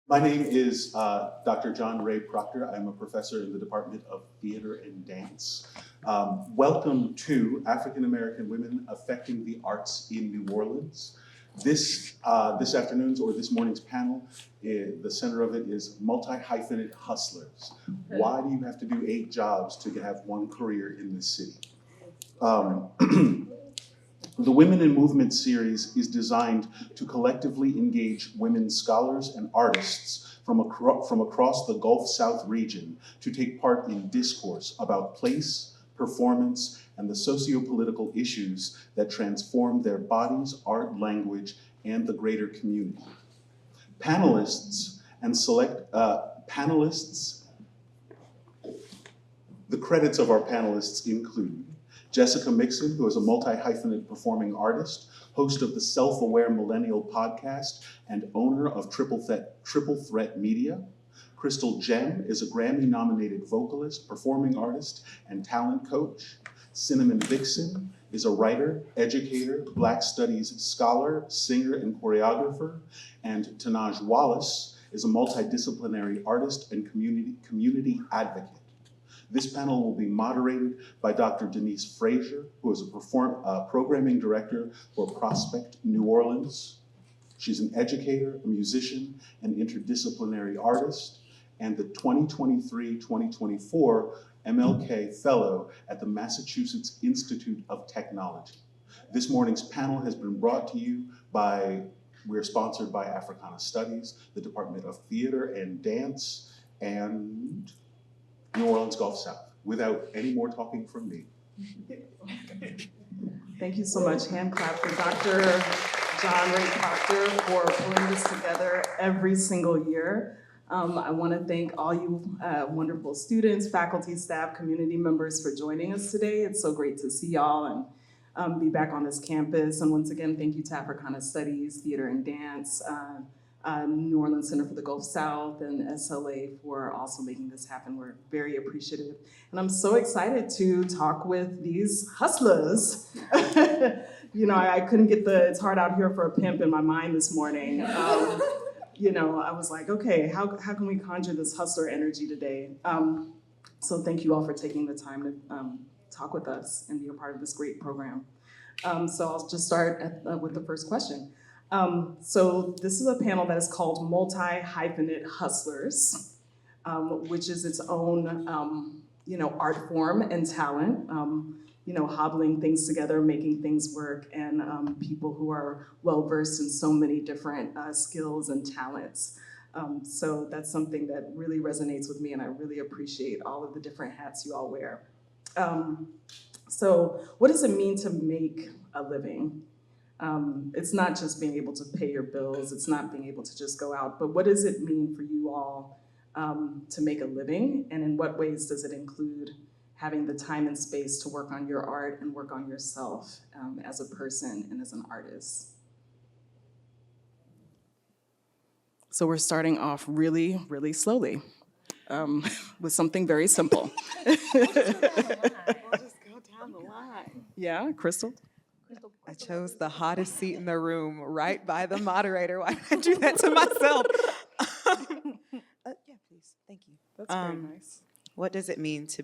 My name is Dr. John Ray Proctor. I'm a professor in the Department of Theater and Dance. Welcome to African American Women Affecting the Arts in New Orleans. This afternoon's or this morning's panel, the center of it is multi-hyphenate hustlers. Why do you have to do 8 jobs to have one career in this city? The Women in Movement series is designed to collectively engage women scholars and artists from across the Gulf South region to take part in discourse about place, performance, and the socio-political issues that transform their bodies, art, language, and the greater community. Panelists and select panelists, the credits of our panelists include Jessica Mixon, who is a multi-hyphenate performing artist, host of the Self-Aware Millennial podcast, and owner of Triple Threat Media. Krystal Gem is a Grammy-nominated vocalist, performing artist, and talent coach. Synamin Vixen is a writer, educator, Black Studies scholar, singer, and choreographer. And Tenaj Wallace is a multidisciplinary artist and community advocate. This panel will be moderated by Dr. Denise Frazier, who is a programming director for Prospect New Orleans. She's an educator, a musician, an interdisciplinary artist, and the 2023-2024 MLK Fellow at the Massachusetts Institute of Technology. This morning's panel has been brought to you we're sponsored by Africana Studies, the Department of Theater and Dance, and New Orleans Gulf South. Without any more talking from me. Thank you so much. Hand clap for Dr. John Ray Proctor for pulling this together every single year. I want to thank all you wonderful students, faculty, staff, community members for joining us today. It's so great to see y'all and be back on this campus. And once again, thank you to Africana Studies, Theater and Dance, New Orleans Center for the Gulf South, and SLA for also making this happen. We're very appreciative. And I'm so excited to talk with these hustlers. You know, I couldn't get it's hard out here for a pimp in my mind this morning. You know, I was like, okay, how can we conjure this hustler energy today? So thank you all for taking the time to talk with us and be a part of this great program. So I'll just start with the first question. So this is a panel that is called Multi-hyphenate Hustlers, which is its own, art form and talent, hobbling things together, making things work, and people who are well-versed in so many different skills and talents. So that's something that really resonates with me, and I really appreciate all of the different hats you all wear. So what does it mean to make a living? It's not just being able to pay your bills, it's not being able to just go out, but what does it mean for you all to make a living? And in what ways does it include having the time and space to work on your art and work on yourself as a person and as an artist? So we're starting off really, really slowly with something very simple. We'll just go down the line. Yeah, Krystal? I chose the hottest seat in the room, right by the moderator. Why did I do that to myself? Yeah, please. Thank you. That's very nice. What does it mean to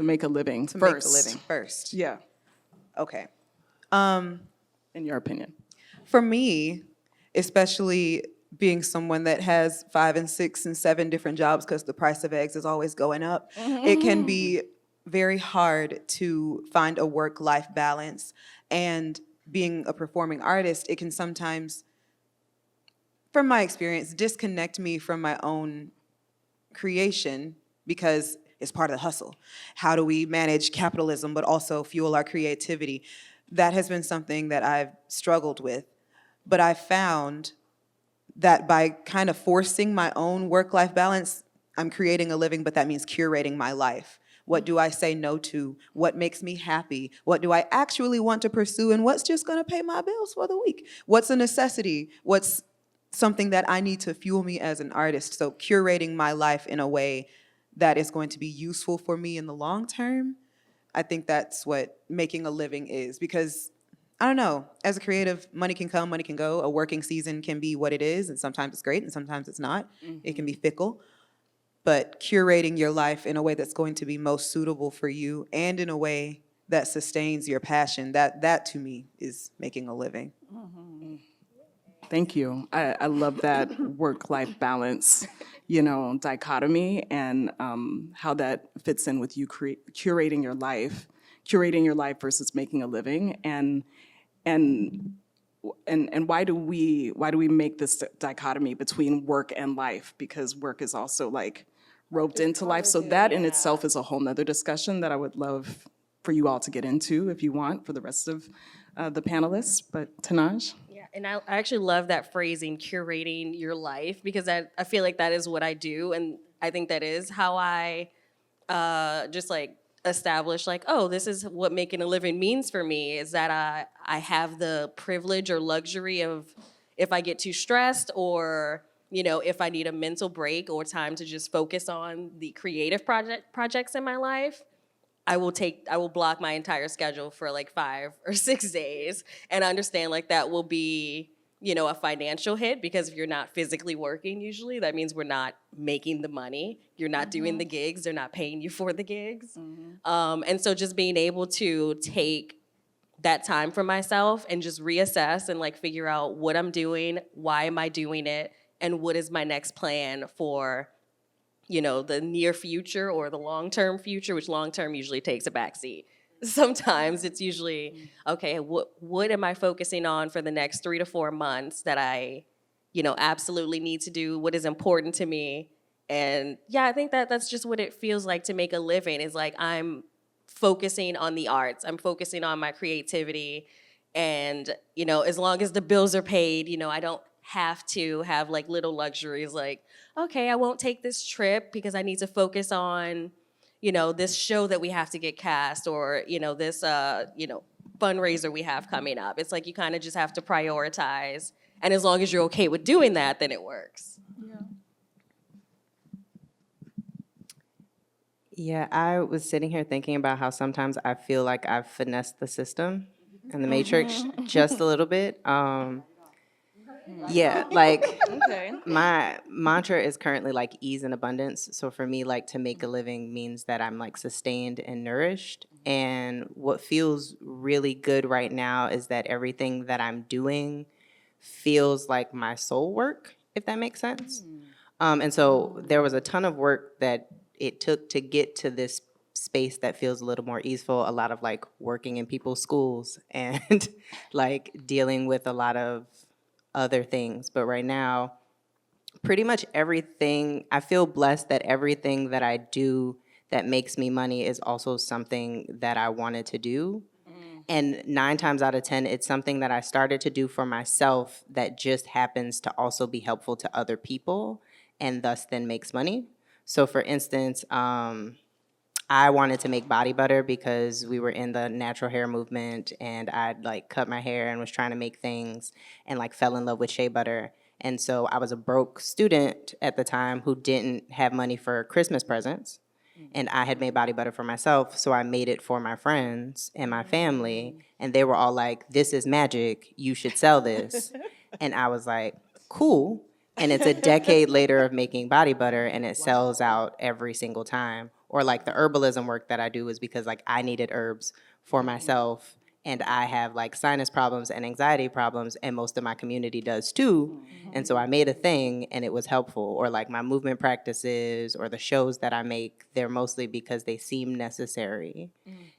make a living make a first? living first? Yeah, Okay. in your opinion. For me, especially being someone that has 5 and 6 and 7 different jobs because the price of eggs is always going up, it can be very hard to find a work-life balance. And being a performing artist, it can sometimes, from my experience, disconnect me from my own creation because it's part of the hustle. How do we manage capitalism but also fuel our creativity? That has been something that I've struggled with. But I found that by kind of forcing my own work-life balance, I'm creating a living, but that means curating my life. What do I say no to? What makes me happy? What do I actually want to pursue? And what's just gonna pay my bills for the week? What's a necessity? What's something that I need to fuel me as an artist? So curating my life in a way that is going to be useful for me in the long term, I think that's what making a living is. Because I don't know. As a creative, money can come, money can go. A working season can be what it is, and sometimes it's great, and sometimes it's not. It can be fickle. But curating your life in a way that's going to be most suitable for you and in a way that sustains your passion, that to me is making a living. Thank you. I love that work-life balance, dichotomy, and how that fits in with you curating your life versus making a living, and why do we make this dichotomy between work and life? Because work is also like roped into life. So that in itself is a whole nother discussion that I would love for you all to get into if you want for the rest of the panelists. But Tenaj? Yeah, and I actually love that phrasing, curating your life, because I feel like that is what I do. And I think that is how I just like establish like, oh, this is what making a living means for me, is that I have the privilege or luxury of, if I get too stressed or, if I need a mental break or time to just focus on the creative projects in my life, I will block my entire schedule for like 5 or 6 days and understand like that will be, a financial hit, because if you're not physically working, usually that means we're not making the money. You're not doing the gigs. They're not paying you for the gigs. And so just being able to take that time for myself and just reassess and like figure out what I'm doing, why am I doing it, and what is my next plan for, the near future or the long-term future, which long-term usually takes a backseat. Sometimes it's usually, okay, what am I focusing on for the next 3 to 4 months that I, absolutely need to do, what is important to me. And yeah, I think that's just what it feels like to make a living, is like I'm focusing on the arts, I'm focusing on my creativity, and, as long as the bills are paid, I don't have to have like little luxuries like, okay, I won't take this trip because I need to focus on, this show that we have to get cast, or, this, fundraiser we have coming up. It's like you kind of just have to prioritize. And as long as you're okay with doing that, then it works. Yeah, I was sitting here thinking about how sometimes I feel like I've finessed the system and the matrix just a little bit. Yeah, like my mantra is currently like ease and abundance. So for me, like to make a living means that I'm like sustained and nourished. And what feels really good right now is that everything that I'm doing feels like my soul work, if that makes sense. And so there was a ton of work that it took to get to this space that feels a little more easeful, a lot of like working in people's schools and like dealing with a lot of other things. But right now, pretty much everything, I feel blessed that everything that I do that makes me money is also something that I wanted to do. And 9 times out of 10, it's something that I started to do for myself that just happens to also be helpful to other people and thus then makes money. So for instance, I wanted to make body butter because we were in the natural hair movement, and I'd like cut my hair and was trying to make things and like fell in love with shea butter. And so I was a broke student at the time who didn't have money for Christmas presents. And I had made body butter for myself, so I made it for my friends and my family. And they were all like, this is magic, you should sell this. And I was like, cool. And it's a decade later of making body butter, and it sells out every single time. Or like the herbalism work that I do is because like I needed herbs for myself, and I have like sinus problems and anxiety problems, and most of my community does too. And so I made a thing and it was helpful. Or like my movement practices or the shows that I make, they're mostly because they seem necessary.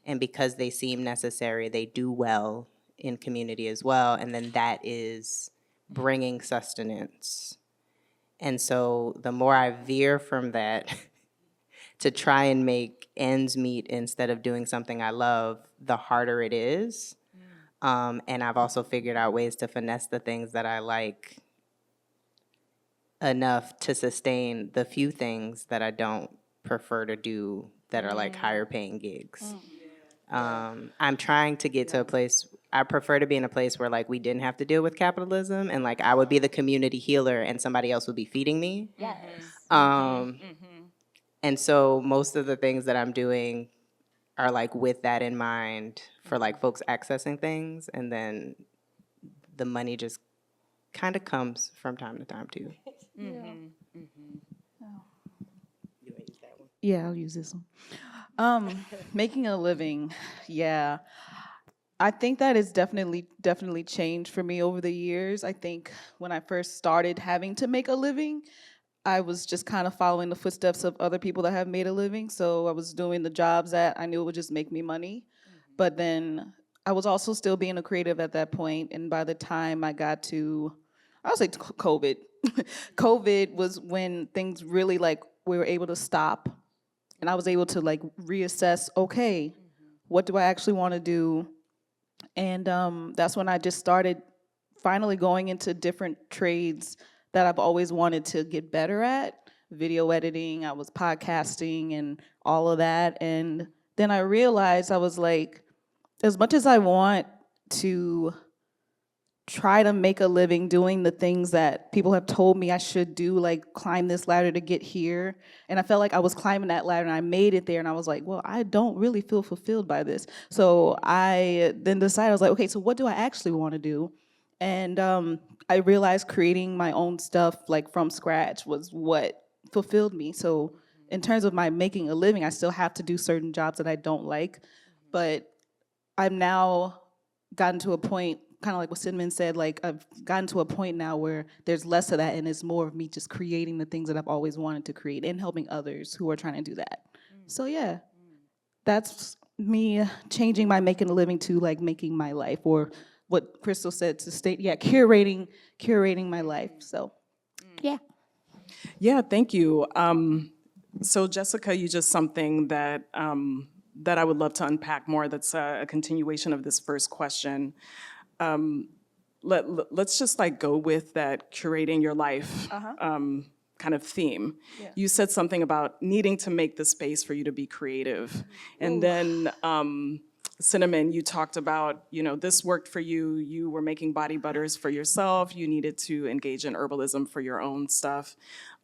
And because they seem necessary, they do well in community as well. And then that is bringing sustenance. And so the more I veer from that to try and make ends meet instead of doing something I love, the harder it is. And I've also figured out ways to finesse the things that I like enough to sustain the few things that I don't prefer to do that are like higher paying gigs. I'm trying to get to a place, I prefer to be in a place where like we didn't have to deal with capitalism, and like I would be the community healer and somebody else would be feeding me. And so most of the things that I'm doing are like with that in mind for like folks accessing things, and then the money just kind of comes from time to time too. Yeah, I'll use this one. Making a living, yeah. I think that is definitely changed for me over the years. I think when I first started having to make a living, I was just kind of following the footsteps of other people that have made a living. So I was doing the jobs that I knew would just make me money. But then I was also still being a creative at that point. And by the time I got to, I would say COVID. COVID was when things really like we were able to stop. And I was able to like reassess, okay, what do I actually want to do? And that's when I just started finally going into different trades that I've always wanted to get better at. Video editing, I was podcasting and all of that. And then I realized I was like, as much as I want to try to make a living doing the things that people have told me I should do, like climb this ladder to get here. And I felt like I was climbing that ladder and I made it there and I was like, well, I don't really feel fulfilled by this. So I then decided, I was like, okay, so what do I actually want to do? And I realized creating my own stuff like from scratch was what fulfilled me. So in terms of my making a living, I still have to do certain jobs that I don't like, but I've now gotten to a point, kind of like what Synamin said, like I've gotten to a point now where there's less of that and it's more of me just creating the things that I've always wanted to create and helping others who are trying to do that. So yeah, that's me changing my making a living to like making my life, or what Krystal said to state, yeah, curating my life. So yeah. Yeah, thank you. So Jessica, you just something that that I would love to unpack more. That's a continuation of this first question. Let's just like go with that curating your life kind of theme. Yeah. You said something about needing to make the space for you to be creative. And then Synamin, you talked about, you know, this worked for you. You were making body butters for yourself. You needed to engage in herbalism for your own stuff.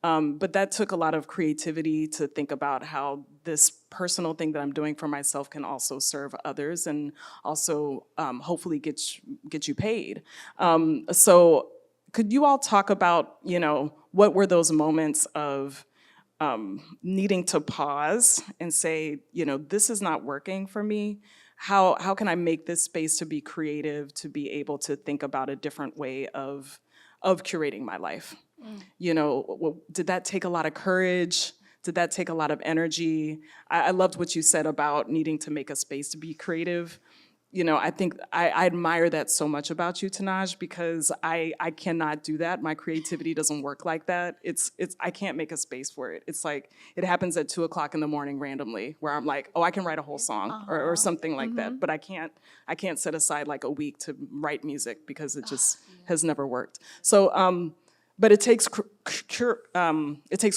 But that took a lot of creativity to think about how this personal thing that I'm doing for myself can also serve others and also hopefully get you paid. So could you all talk about, you know, what were those moments of needing to pause and say, you know, this is not working for me. How can I make this space to be creative, to be able to think about a different way of curating my life? You know, did that take a lot of courage? Did that take a lot of energy? I loved what you said about needing to make a space to be creative. You know, I think I admire that so much about you, Tenaj, because I cannot do that. My creativity doesn't work like that. I can't make a space for it. It's like, it happens at 2:00 in the morning randomly, where I'm like, oh, I can write a whole song or something like that. But I can't set aside like a week to write music because it just has never worked. So, but it takes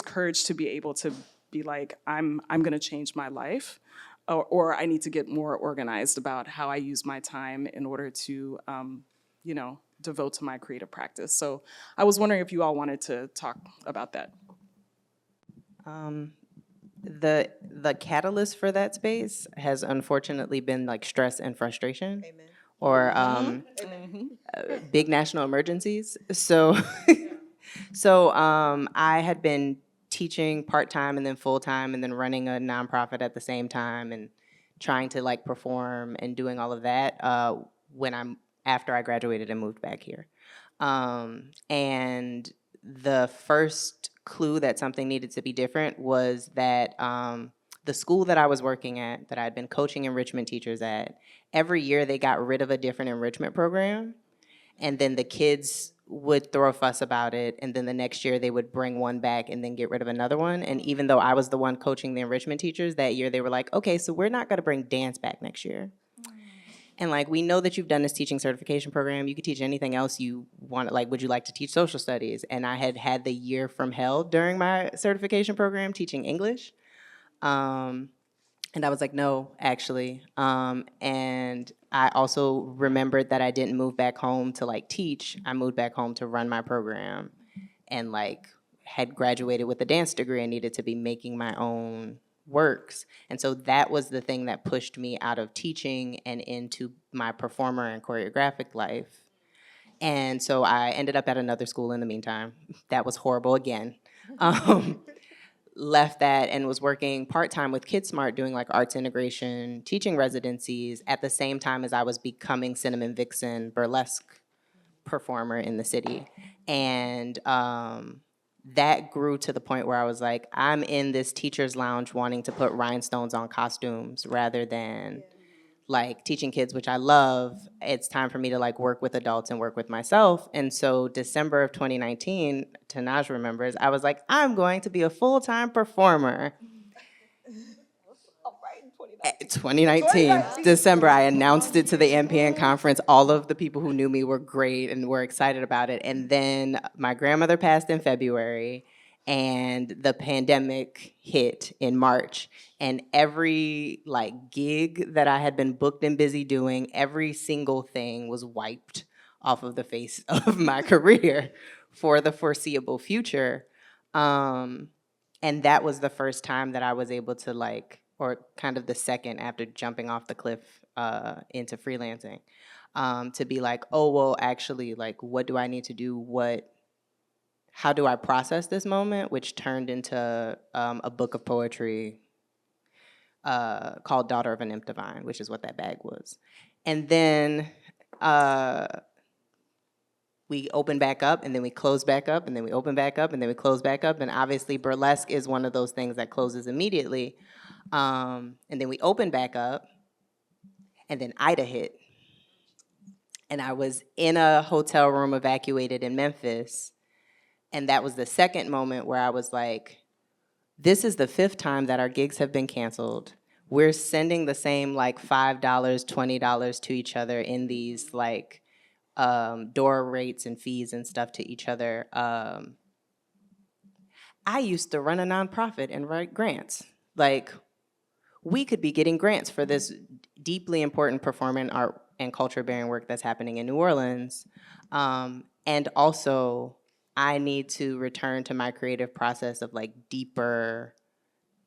courage to be able to be like, I'm gonna change my life. Or I need to get more organized about how I use my time in order to, you know, devote to my creative practice. So I was wondering if you all wanted to talk about that. The catalyst for that space has unfortunately been like stress and frustration. Amen. Or big national emergencies. So, I had been teaching part-time and then full-time and then running a nonprofit at the same time and trying to like perform and doing all of that after I graduated and moved back here. And the first clue that something needed to be different was that the school that I was working at, that I'd been coaching enrichment teachers at, every year they got rid of a different enrichment program, and then the kids would throw a fuss about it, and then the next year they would bring one back and then get rid of another one. And even though I was the one coaching the enrichment teachers that year, they were like, okay, so we're not gonna bring dance back next year. And like, we know that you've done this teaching certification program. You could teach anything else you want. Like, would you like to teach social studies? And I had the year from hell during my certification program teaching English. And I was like, no, actually. And I also remembered that I didn't move back home to like teach. I moved back home to run my program, and like had graduated with a dance degree and needed to be making my own works. And so that was the thing that pushed me out of teaching and into my performer and choreographic life. And so I ended up at another school in the meantime. That was horrible again. Left that and was working part-time with KidSmart doing like arts integration, teaching residencies at the same time as I was becoming Synamin Vixen burlesque performer in the city. And that grew to the point where I was like, I'm in this teacher's lounge wanting to put rhinestones on costumes rather than like teaching kids, which I love. It's time for me to like work with adults and work with myself. And so December of 2019, Tenaj remembers, I was like, I'm going to be a full-time performer. 2019, December, I announced it to the MPN conference. All of the people who knew me were great and were excited about it. And then my grandmother passed in February, and the pandemic hit in March. And every like gig that I had been booked and busy doing, every single thing was wiped off of the face of my career for the foreseeable future. And that was the first time that I was able to like, or kind of the second after jumping off the cliff into freelancing, to be like, oh, well, actually, like, what do I need to do? How do I process this moment? Which turned into a book of poetry called Daughter of an Imp Divine, which is what that bag was. And then we open back up, and then we close back up, and then we open back up, and then we close back up. And obviously, burlesque is one of those things that closes immediately. And then we opened back up, and then Ida hit. And I was in a hotel room evacuated in Memphis, and that was the second moment where I was like, this is the 5th time that our gigs have been canceled. We're sending the same like $5, $20 to each other in these like door rates and fees and stuff to each other. I used to run a nonprofit and write grants. Like, we could be getting grants for this deeply important performing art and culture bearing work that's happening in New Orleans. And also, I need to return to my creative process of like deeper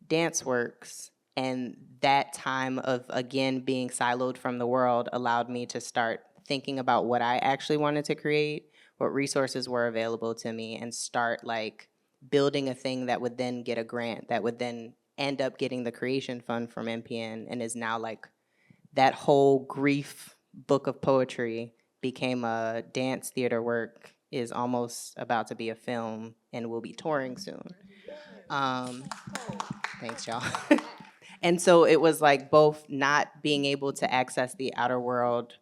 dance works. And that time of, again, being siloed from the world allowed me to start thinking about what I actually wanted to create, what resources were available to me, and start like building a thing that would then get a grant, that would then end up getting the creation fund from MPN, and is now like that whole grief book of poetry became a dance theater work, is almost about to be a film, and will be touring soon. Thanks, y'all. And so it was like both not being able to access the outer world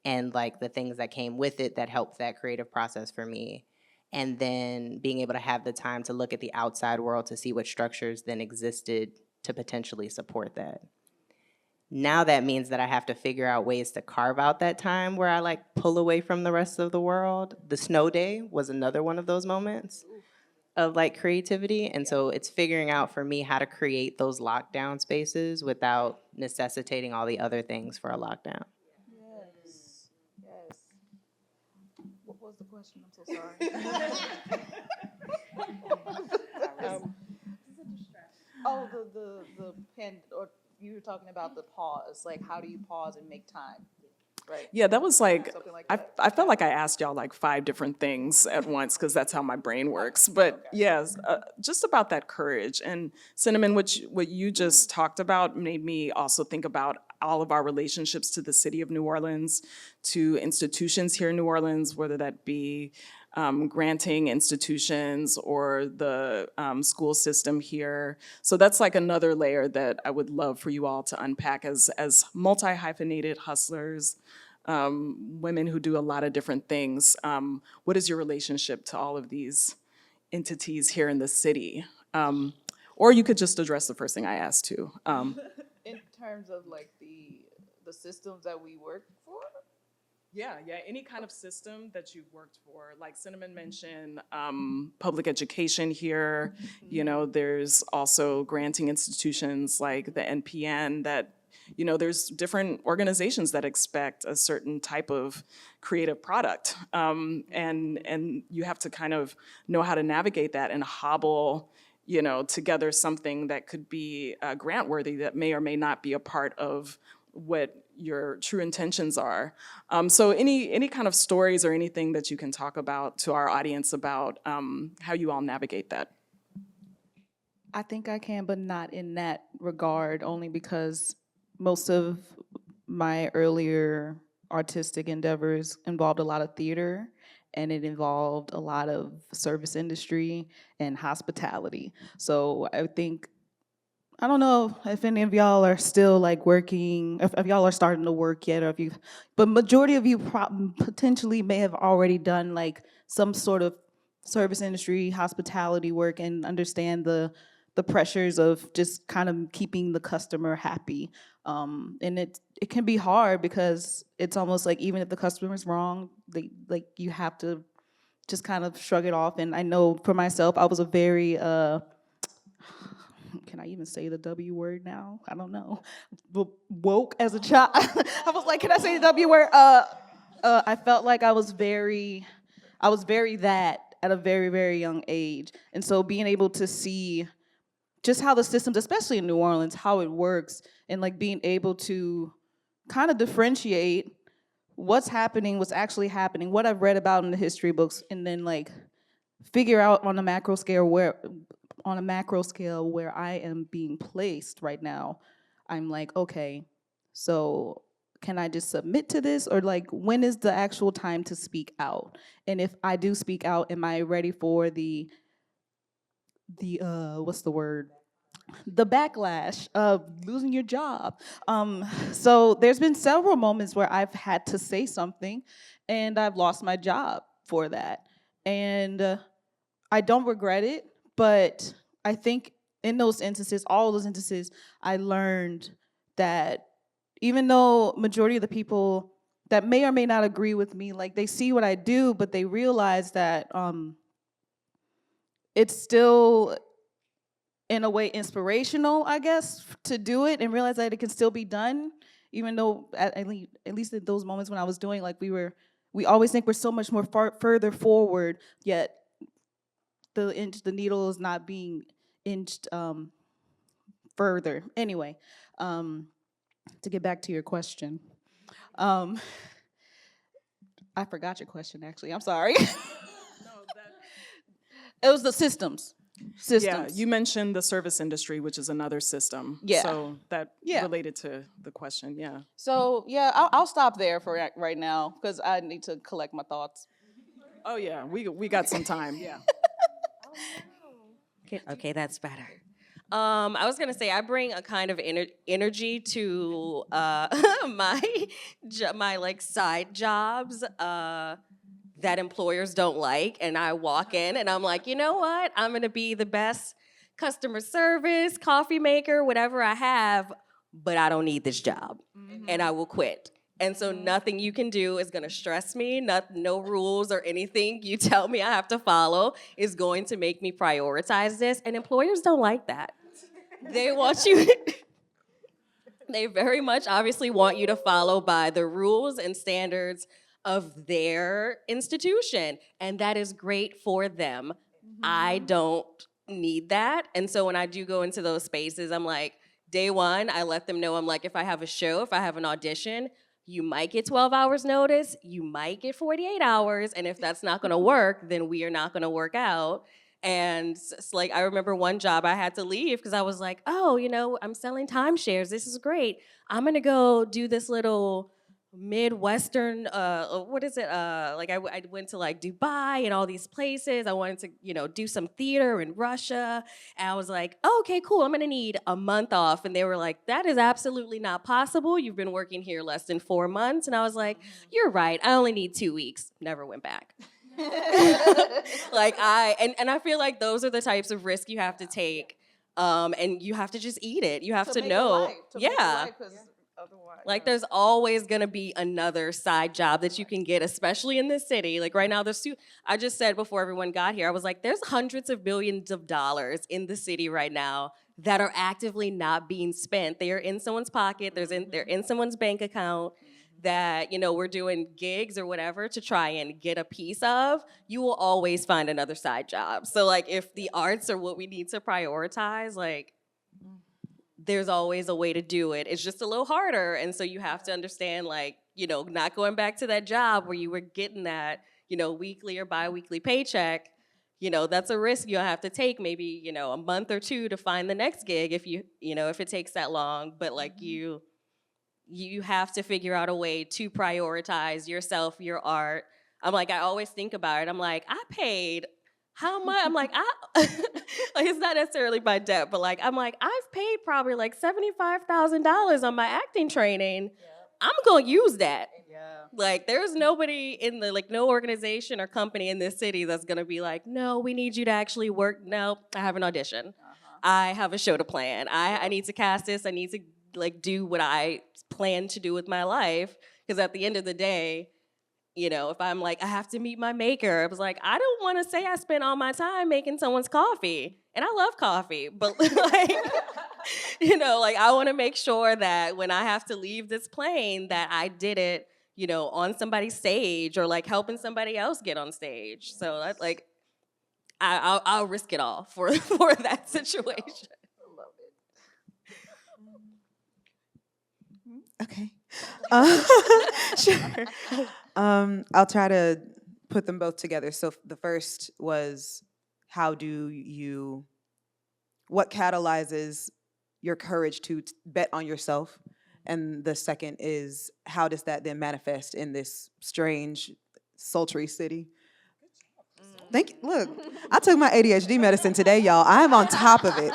and like the things that came with it that helped that creative process for me, and then being able to have the time to look at the outside world to see what structures then existed to potentially support that. Now that means that I have to figure out ways to carve out that time where I like pull away from the rest of the world. The snow day was another one of those moments of like creativity. And so it's figuring out for me how to create those lockdown spaces without necessitating all the other things for a lockdown. Yes. Yes. What was the question? I'm so sorry. The pen, or you were talking about the pause. Like, how do you pause and make time? Right. Yeah, that was like, Something like I that. felt like I asked y'all like 5 different things at once, because that's how my brain works. But yes, just about that courage. And Synamin, what you just talked about made me also think about all of our relationships to the city of New Orleans, to institutions here in New Orleans, whether that be granting institutions or the school system here. So that's like another layer that I would love for you all to unpack as multi-hyphenated hustlers, women who do a lot of different things. What is your relationship to all of these entities here in the city? Or you could just address the first thing I asked too. In terms of like the systems that we work for. Yeah, any kind of system that you've worked for. Like Synamin mentioned, public education here. You know, there's also granting institutions like the NPN that, you know, there's different organizations that expect a certain type of creative product. And you have to kind of know how to navigate that and hobble together something that could be grant worthy that may or may not be a part of what your true intentions are. So any kind of stories or anything that you can talk about to our audience about how you all navigate that? I think I can, but not in that regard, only because most of my earlier artistic endeavors involved a lot of theater, and it involved a lot of service industry and hospitality. So I think, I don't know if any of y'all are still like working, if y'all are starting to work yet, or if you, but majority of you potentially may have already done like some sort of service industry, hospitality work, and understand the pressures of just kind of keeping the customer happy. And it can be hard because it's almost like even if the customer's wrong, you have to just kind of shrug it off. And I know for myself, I was a very, can I even say the W word now? I don't know. Woke as a child. I was like, can I say the W word? I felt like I was very that at a very, very young age. And so being able to see just how the systems, especially in New Orleans, how it works, and like being able to kind of differentiate what's happening, what's actually happening, what I've read about in the history books, and then like figure out on a macro scale where I am being placed right now. I'm like, okay, so can I just submit to this, or like when is the actual time to speak out? And if I do speak out, am I ready for the what's the word? The backlash of losing your job. So there's been several moments where I've had to say something and I've lost my job for that. And I don't regret it, but I think in those instances, all those instances, I learned that even though majority of the people that may or may not agree with me, like they see what I do, but they realize that it's still in a way inspirational, I guess, to do it and realize that it can still be done, even though at least in those moments when I was doing, like we always think we're so much more further forward, yet the needle is not being inched further. Anyway, to get back to your question, I forgot your question actually. I'm sorry. It was the systems. Yeah, you mentioned the service industry, which is another system. Yeah. So that related to the question, yeah. So yeah, I'll stop there for right now because I need to collect my thoughts. Oh yeah, we got some time, yeah. Okay, that's better. I was gonna say I bring a kind of energy to my like side jobs that employers don't like, and I walk in and I'm like, you know what? I'm gonna be the best customer service, coffee maker, whatever I have, but I don't need this job, and I will quit. And so nothing you can do is gonna stress me, no rules or anything you tell me I have to follow is going to make me prioritize this, and employers don't like that. They want you, they very much obviously want you to follow by the rules and standards of their institution, and that is great for them. I don't need that, and so when I do go into those spaces, I'm like, day one, I let them know, I'm like, if I have a show, if I have an audition, you might get 12 hours notice, you might get 48 hours, and if that's not gonna work, then we are not gonna work out. And it's like, I remember one job I had to leave because I was like, oh, I'm selling timeshares, this is great. I'm gonna go do this little Midwestern, what is it? Like I went to like Dubai and all these places. I wanted to, do some theater in Russia. And I was like, oh, okay, cool. I'm gonna need a month off. And they were like, that is absolutely not possible. You've been working here less than 4 months. And I was like, you're right. I only need 2 weeks. Never went back. Like I feel like those are the types of risk you have to take. And you have to just eat it. You have to know. Like there's always gonna be another side job that you can get, especially in this city. Like right now, I just said before everyone got here, I was like, there's hundreds of billions of dollars in the city right now that are actively not being spent. They are in someone's pocket, they're in someone's bank account that, you know, we're doing gigs or whatever to try and get a piece of, you will always find another side job. So like if the arts are what we need to prioritize, like there's always a way to do it. It's just a little harder. And so you have to understand, like, you know, not going back to that job where you were getting that, you know, weekly or bi-weekly paycheck. You know, that's a risk you'll have to take, maybe, you know, a month or two to find the next gig if you know, if it takes that long. But like you have to figure out a way to prioritize yourself, your art. I'm like, I always think about it. I'm like, I paid how much? I'm like, like it's not necessarily by debt, but like, I'm like, I've paid probably like $75,000 on my acting training. Yeah. I'm gonna use that. Yeah. Like, there's nobody in the, like, no organization or company in this city that's gonna be like, no, we need you to actually work. No, I have an audition. I have a show to plan. I need to cast this. I need to like do what I plan to do with my life. Because at the end of the day, you know, if I'm like, I have to meet my maker, I was like, I don't want to say I spent all my time making someone's coffee. And I love coffee, but like, you know, like I want to make sure that when I have to leave this plane that I did it, you know, on somebody's stage or like helping somebody else get on stage. So that's like, I'll risk it all for that situation. Okay. Sure. I'll try to put them both together. So the first was, what catalyzes your courage to bet on yourself? And the second is, how does that then manifest in this strange, sultry city? Thank you. Look, I took my ADHD medicine today, y'all. I am on top of it.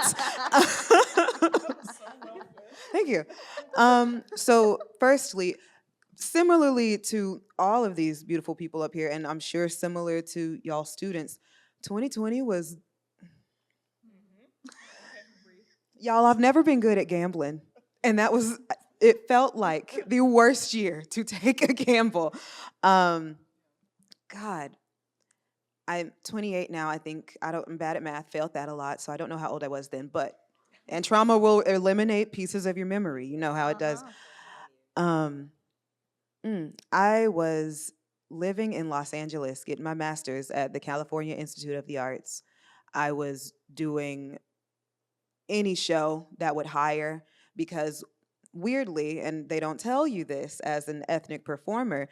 Thank you. So firstly, similarly to all of these beautiful people up here, and I'm sure similar to y'all students, 2020 was, y'all, I've never been good at gambling. And it felt like the worst year to take a gamble. God, I'm 28 now, I think. I'm bad at math, failed that a lot, so I don't know how old I was then, and trauma will eliminate pieces of your memory. You know how it does. I was living in Los Angeles, getting my master's at the California Institute of the Arts. I was doing any show that would hire because weirdly, and they don't tell you this as an ethnic performer,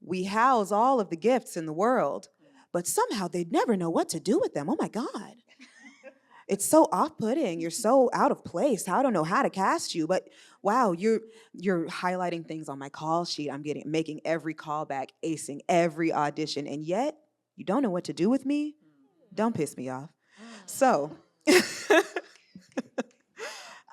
we house all of the gifts in the world, but somehow they'd never know what to do with them. Oh my God. It's so off-putting. You're so out of place. I don't know how to cast you, but wow, you're highlighting things on my call sheet. I'm making every callback, acing every audition, and yet you don't know what to do with me? Don't piss me off. So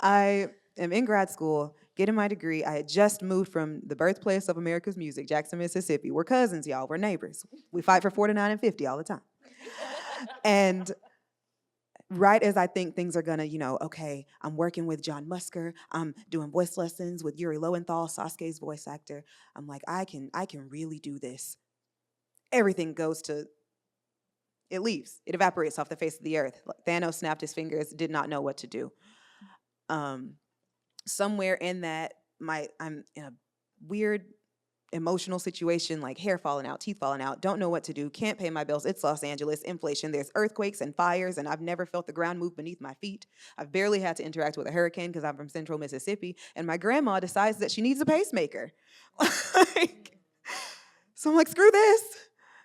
I am in grad school, getting my degree. I had just moved from the birthplace of America's music, Jackson, Mississippi. We're cousins, y'all. We're neighbors. We fight for 49 and 50 all the time. And right as I think things are gonna, okay, I'm working with John Musker, I'm doing voice lessons with Yuri Lowenthal, Sasuke's voice actor. I'm like, I can really do this. Everything it leaves. It evaporates off the face of the earth. Thanos snapped his fingers, did not know what to do. Somewhere in that, I'm in a weird emotional situation, like hair falling out, teeth falling out, don't know what to do, can't pay my bills. It's Los Angeles, inflation, there's earthquakes and fires, and I've never felt the ground move beneath my feet. I've barely had to interact with a hurricane because I'm from central Mississippi, and my grandma decides that she needs a pacemaker. So I'm like, screw this.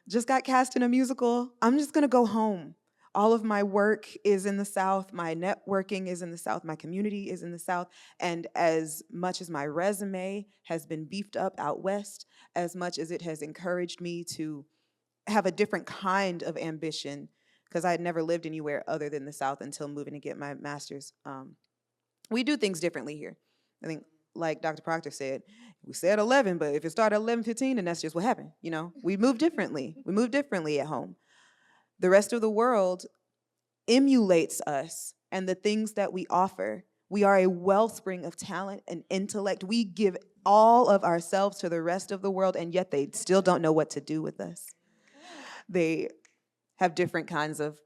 Just got cast in a musical. I'm just gonna go home. All of my work is in the South, my networking is in the South, my community is in the South, and as much as my resume has been beefed up out West, as much as it has encouraged me to have a different kind of ambition, because I had never lived anywhere other than the South until moving to get my master's. We do things differently here. I think, like Dr. Proctor said, we said 11, but if it started at 11:15, then that's just what happened, We move differently. We move differently at home. The rest of the world emulates us and the things that we offer. We are a wellspring of talent and intellect. We give all of ourselves to the rest of the world, and yet they still don't know what to do with us. They have different kinds of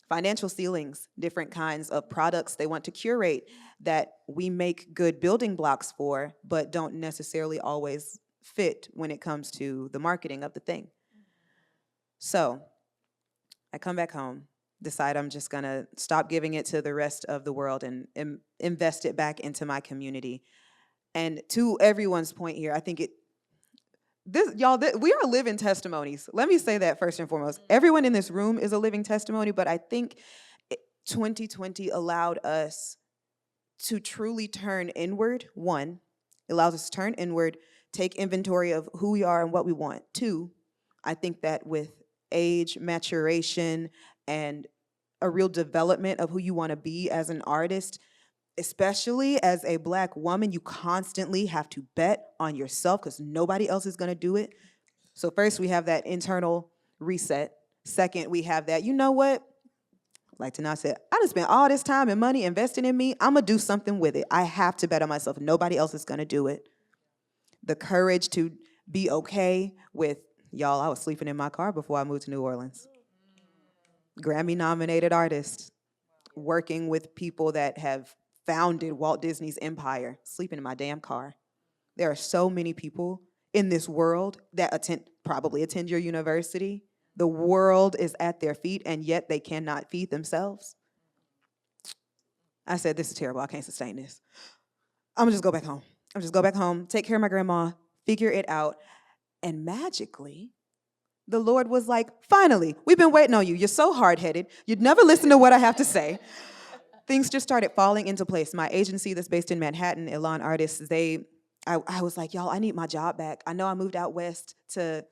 financial ceilings, different kinds of products they want to curate that we make good building blocks for, but don't necessarily always fit when it comes to the marketing of the thing. So I come back home, decide I'm just gonna stop giving it to the rest of the world and invest it back into my community. And to everyone's point here, I think we are living testimonies. Let me say that first and foremost. Everyone in this room is a living testimony, but I think 2020 allowed us to truly turn inward. One, it allows us to turn inward, take inventory of who we are and what we want. Two, I think that with age, maturation, and a real development of who you want to be as an artist, especially as a Black woman, you constantly have to bet on yourself because nobody else is going to do it. So first, we have that internal reset. Second, we have that, you know what? Like Tenaj said, I done spent all this time and money investing in me. I'm going to do something with it. I have to bet on myself. Nobody else is going to do it. The courage to be okay with, y'all, I was sleeping in my car before I moved to New Orleans. Grammy-nominated artist, working with people that have founded Walt Disney's empire, sleeping in my damn car. There are so many people in this world that probably attend your university. The world is at their feet, and yet they cannot feed themselves. I said, this is terrible. I can't sustain this. I'm gonna just go back home. I'm just go back home, take care of my grandma, figure it out. And magically, the Lord was like, finally, we've been waiting on you. You're so hard-headed. You'd never listen to what I have to say. Things just started falling into place. My agency that's based in Manhattan, Elan Artists, I was like, y'all, I need my job back. I know I moved out west to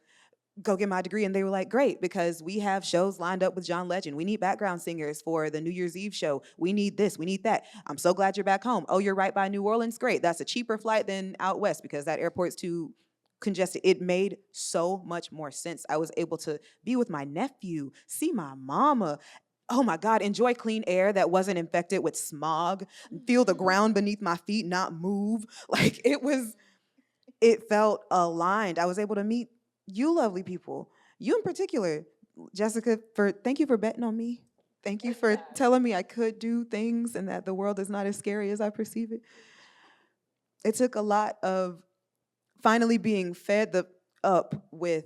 go get my degree, and they were like, great, because we have shows lined up with John Legend. We need background singers for the New Year's Eve show. We need this, we need that. I'm so glad you're back home. Oh, you're right by New Orleans? Great. That's a cheaper flight than out west because that airport's too congested. It made so much more sense. I was able to be with my nephew, see my mama, oh my God, enjoy clean air that wasn't infected with smog, feel the ground beneath my feet not move. Like it felt aligned. I was able to meet you lovely people, you in particular, Jessica, thank you for betting on me. Thank you for telling me I could do things and that the world is not as scary as I perceive it. It took a lot of finally being fed up with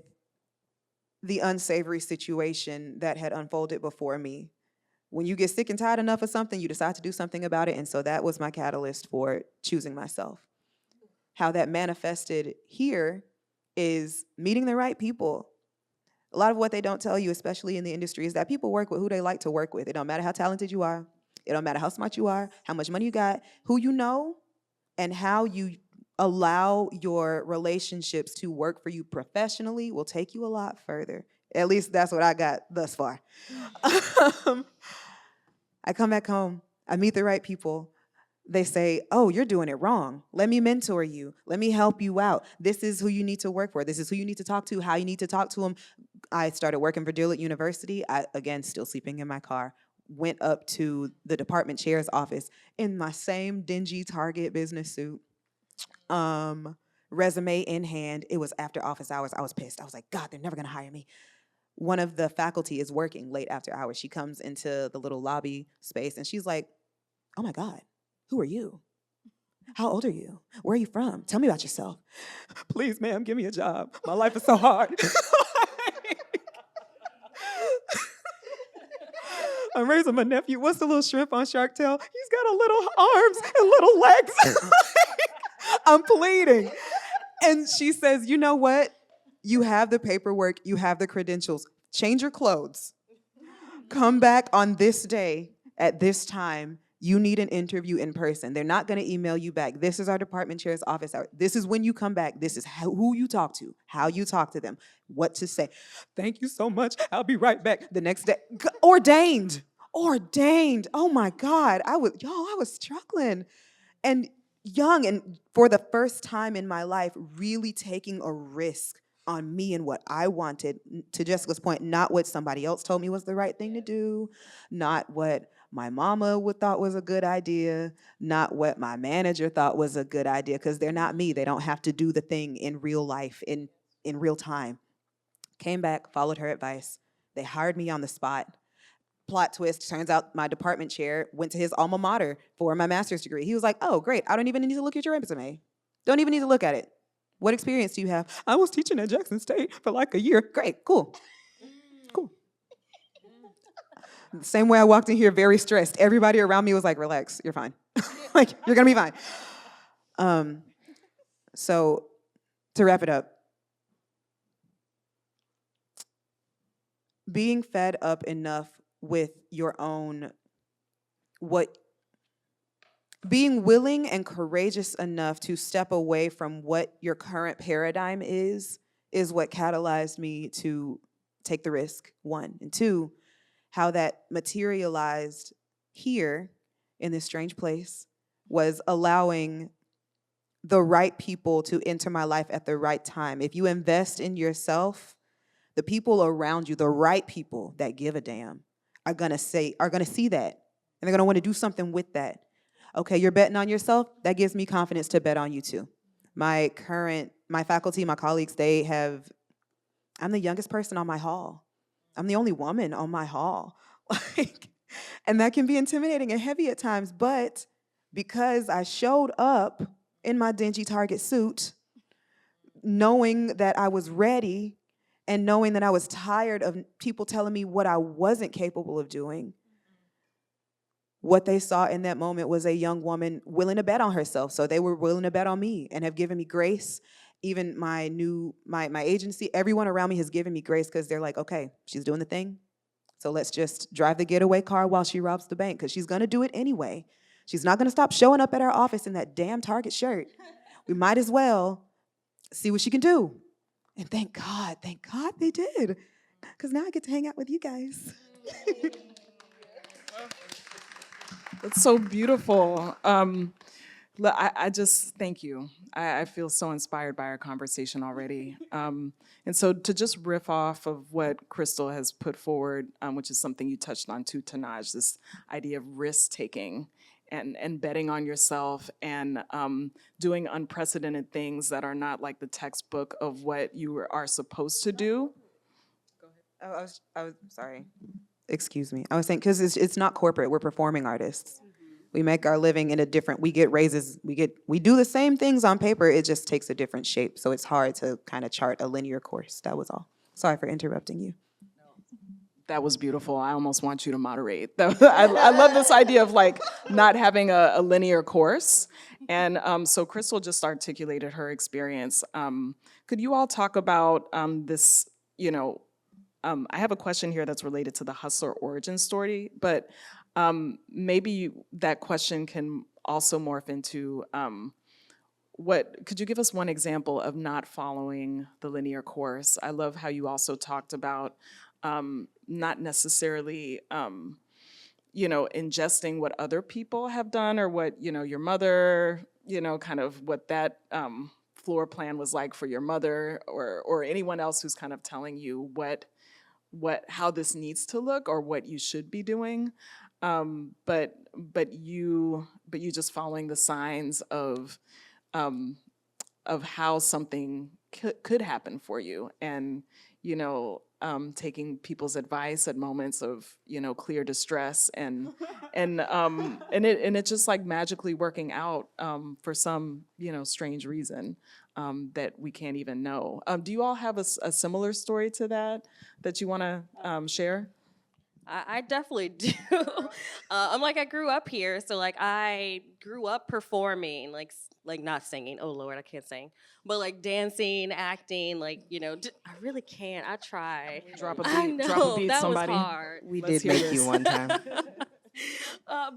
the unsavory situation that had unfolded before me. When you get sick and tired enough of something, you decide to do something about it. And so that was my catalyst for choosing myself. How that manifested here is meeting the right people. A lot of what they don't tell you, especially in the industry, is that people work with who they like to work with. It don't matter how talented you are. It don't matter how smart you are, how much money you got, who you know, and how you allow your relationships to work for you professionally will take you a lot further. At least that's what I got thus far. I come back home, I meet the right people. They say, oh, you're doing it wrong. Let me mentor you. Let me help you out. This is who you need to work for. This is who you need to talk to, how you need to talk to them. I started working for Dillard University. Again, still sleeping in my car. Went up to the department chair's office in my same dingy Target business suit. Resume in hand. It was after office hours. I was pissed. I was like, God, they're never gonna hire me. One of the faculty is working late after hours. She comes into the little lobby space and she's like, oh my God, who are you? How old are you? Where are you from? Tell me about yourself. Please, ma'am, give me a job. My life is so hard. I'm raising my nephew. What's the little shrimp on Shark Tale? He's got a little arms and little legs. I'm pleading. And she says, you know what? You have the paperwork. You have the credentials. Change your clothes. Come back on this day at this time. You need an interview in person. They're not going to email you back. This is our department chair's office hour. This is when you come back. This is who you talk to, how you talk to them, what to say. Thank you so much. I'll be right back the next day. Ordained. Oh my God. I was struggling and young, and for the first time in my life, really taking a risk on me and what I wanted. To Jessica's point, not what somebody else told me was the right thing to do, not what my mama thought was a good idea, not what my manager thought was a good idea, because they're not me. They don't have to do the thing in real life, in real time. Came back, followed her advice. They hired me on the spot. plot twist, turns out my department chair went to his alma mater for my master's degree. He was like, oh, great, I don't even need to look at your resume. Don't even need to look at it. What experience do you have? I was teaching at Jackson State for like a year. Great, cool. Cool. The same way I walked in here very stressed. Everybody around me was like, relax, you're fine. Like, you're gonna be fine. So to wrap it up, being fed up enough with your own, being willing and courageous enough to step away from what your current paradigm is what catalyzed me to take the risk, one. And two, how that materialized here in this strange place was allowing the right people to enter my life at the right time. If you invest in yourself, the people around you, the right people that give a damn, are gonna see that, and they're gonna want to do something with that. Okay, you're betting on yourself. That gives me confidence to bet on you too. My faculty, my colleagues, I'm the youngest person on my hall. I'm the only woman on my hall. And that can be intimidating and heavy at times, but because I showed up in my dingy Target suit, knowing that I was ready and knowing that I was tired of people telling me what I wasn't capable of doing, what they saw in that moment was a young woman willing to bet on herself. So they were willing to bet on me and have given me grace. Even my agency, everyone around me has given me grace because they're like, okay, she's doing the thing. So let's just drive the getaway car while she robs the bank, because she's gonna do it anyway. She's not gonna stop showing up at our office in that damn Target shirt. We might as well see what she can do. And thank God they did. Because now I get to hang out with you guys. That's so beautiful. I just thank you. I feel so inspired by our conversation already. And so to just riff off of what Krystal has put forward, which is something you touched on too, Tenaj, this idea of risk-taking and betting on yourself and doing unprecedented things that are not like the textbook of what you are supposed to do. Go ahead. I was sorry. Excuse me. I was saying, because it's not corporate. We're performing artists. We make our living in a different, we get raises, we do the same things on paper, it just takes a different shape. So it's hard to kind of chart a linear course. That was all. Sorry for interrupting you. That was beautiful. I almost want you to moderate. I love this idea of like not having a linear course. And so Krystal just articulated her experience. Could you all talk about this, I have a question here that's related to the hustler origin story, but maybe that question can also morph into could you give us one example of not following the linear course? I love how you also talked about not necessarily, ingesting what other people have done or what, your mother, kind of what that floor plan was like for your mother or anyone else who's kind of telling you how this needs to look or what you should be doing. But you just following the signs of how something could happen for you, and taking people's advice at moments of clear distress, and it just like magically working out for some strange reason that we can't even know. Do you all have a similar story to that you want to share? I definitely do. I grew up here, so I grew up performing, like not singing. Oh Lord, I can't sing, but like dancing, acting, I really can't. I try. Drop a beat. I know, drop a beat. that Somebody. was hard. We Let's did hear make you this. one time.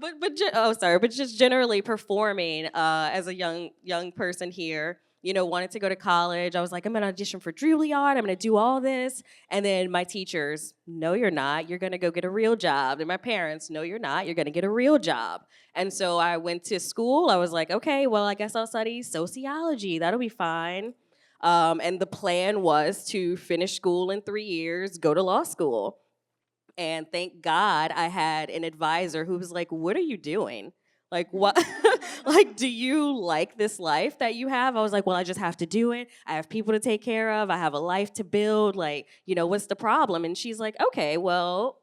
But just generally performing as a young person here. Wanted to go to college. I was like, I'm gonna audition for Juilliard. I'm gonna do all this. And then my teachers, no, you're not. You're gonna go get a real job. And my parents, no, you're not. You're gonna get a real job. And so I went to school. I was like, okay, well, I guess I'll study sociology. That'll be fine. And the plan was to finish school in 3 years, go to law school. And thank God I had an advisor who was like, what are you doing? Like, what? Do you like this life that you have? I was like, well, I just have to do it. I have people to take care of. I have a life to build. What's the problem? And she's like, okay, well,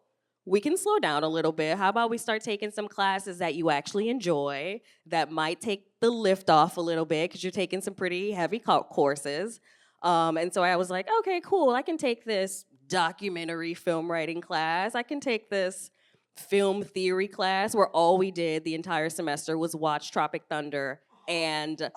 we can slow down a little bit. How about we start taking some classes that you actually enjoy, that might take the lift off a little bit, because you're taking some pretty heavy courses. And so I was like, okay, cool, I can take this documentary film writing class. I can take this film theory class where all we did the entire semester was watch Tropic Thunder. And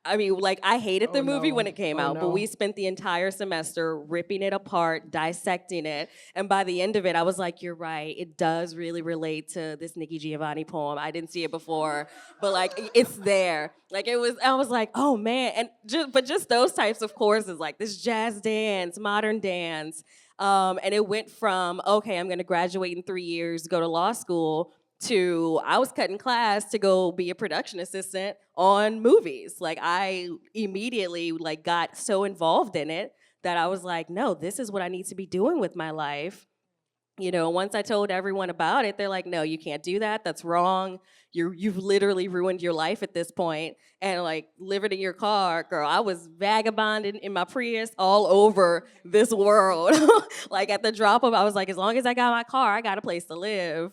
I mean, like, I hated the movie when it came out, but we spent the entire semester ripping it apart, dissecting it. And by the end of it, I was like, you're right. It does really relate to this Nikki Giovanni poem. I didn't see it before, but like, it's there. Like, I was like, oh man. And just those types of courses, like this jazz dance, modern dance. And it went from, okay, I'm gonna graduate in 3 years, go to law school, to I was cutting class to go be a production assistant on movies. Like, I immediately like got so involved in it that I was like, no, this is what I need to be doing with my life. You know, once I told everyone about it, they're like, no, you can't do that. That's wrong. You've literally ruined your life at this point. And like, living in your car, girl, I was vagabonding in my Prius all over this world. Like, at the drop of, I was like, as long as I got my car, I got a place to live.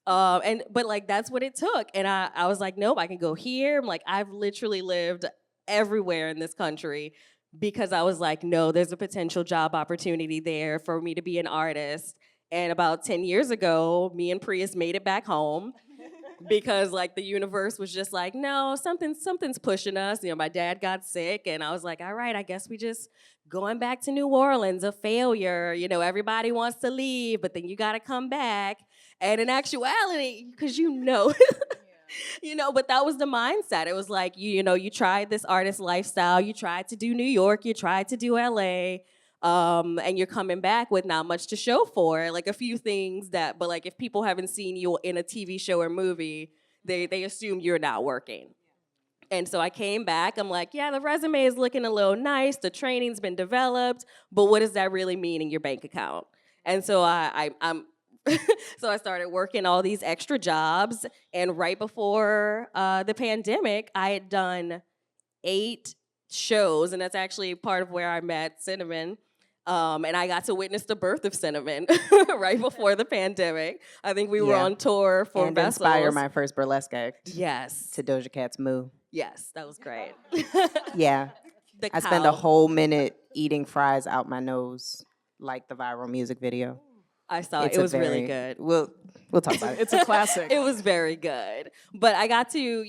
But like, that's what it took. And I was like, nope, I can go here. I'm like, I've literally lived everywhere in this country because I was like, no, there's a potential job opportunity there for me to be an artist. And about 10 years ago, me and Prius made it back home because like the universe was just like, no, something's pushing us. You know, my dad got sick and I was like, all right, I guess we just going back to New Orleans, a failure. You know, everybody wants to leave, but then you got to come back. And in actuality, because you know, but that was the mindset. It was like, you tried this artist lifestyle, you tried to do New York, you tried to do LA, and you're coming back with not much to show for it. Like a few things but like if people haven't seen you in a TV show or movie, they assume you're not working. And so I came back, I'm like, yeah, the resume is looking a little nice, the training's been developed, but what does that really mean in your bank account? And so I'm so I started working all these extra jobs, and right before the pandemic, I had done 8 shows, and that's actually part of where I met Synamin. And I got to witness the birth of Synamin right before the pandemic. I think we were on tour for and Vessels. inspire my first burlesque act. Yes. To Doja Cat's Moo. Yes, that was great. Yeah. The I spent a cow. whole minute eating fries out my nose, like the viral music video. I saw it. It was really good. We'll talk about it. It's a classic. It was very good. But I got to,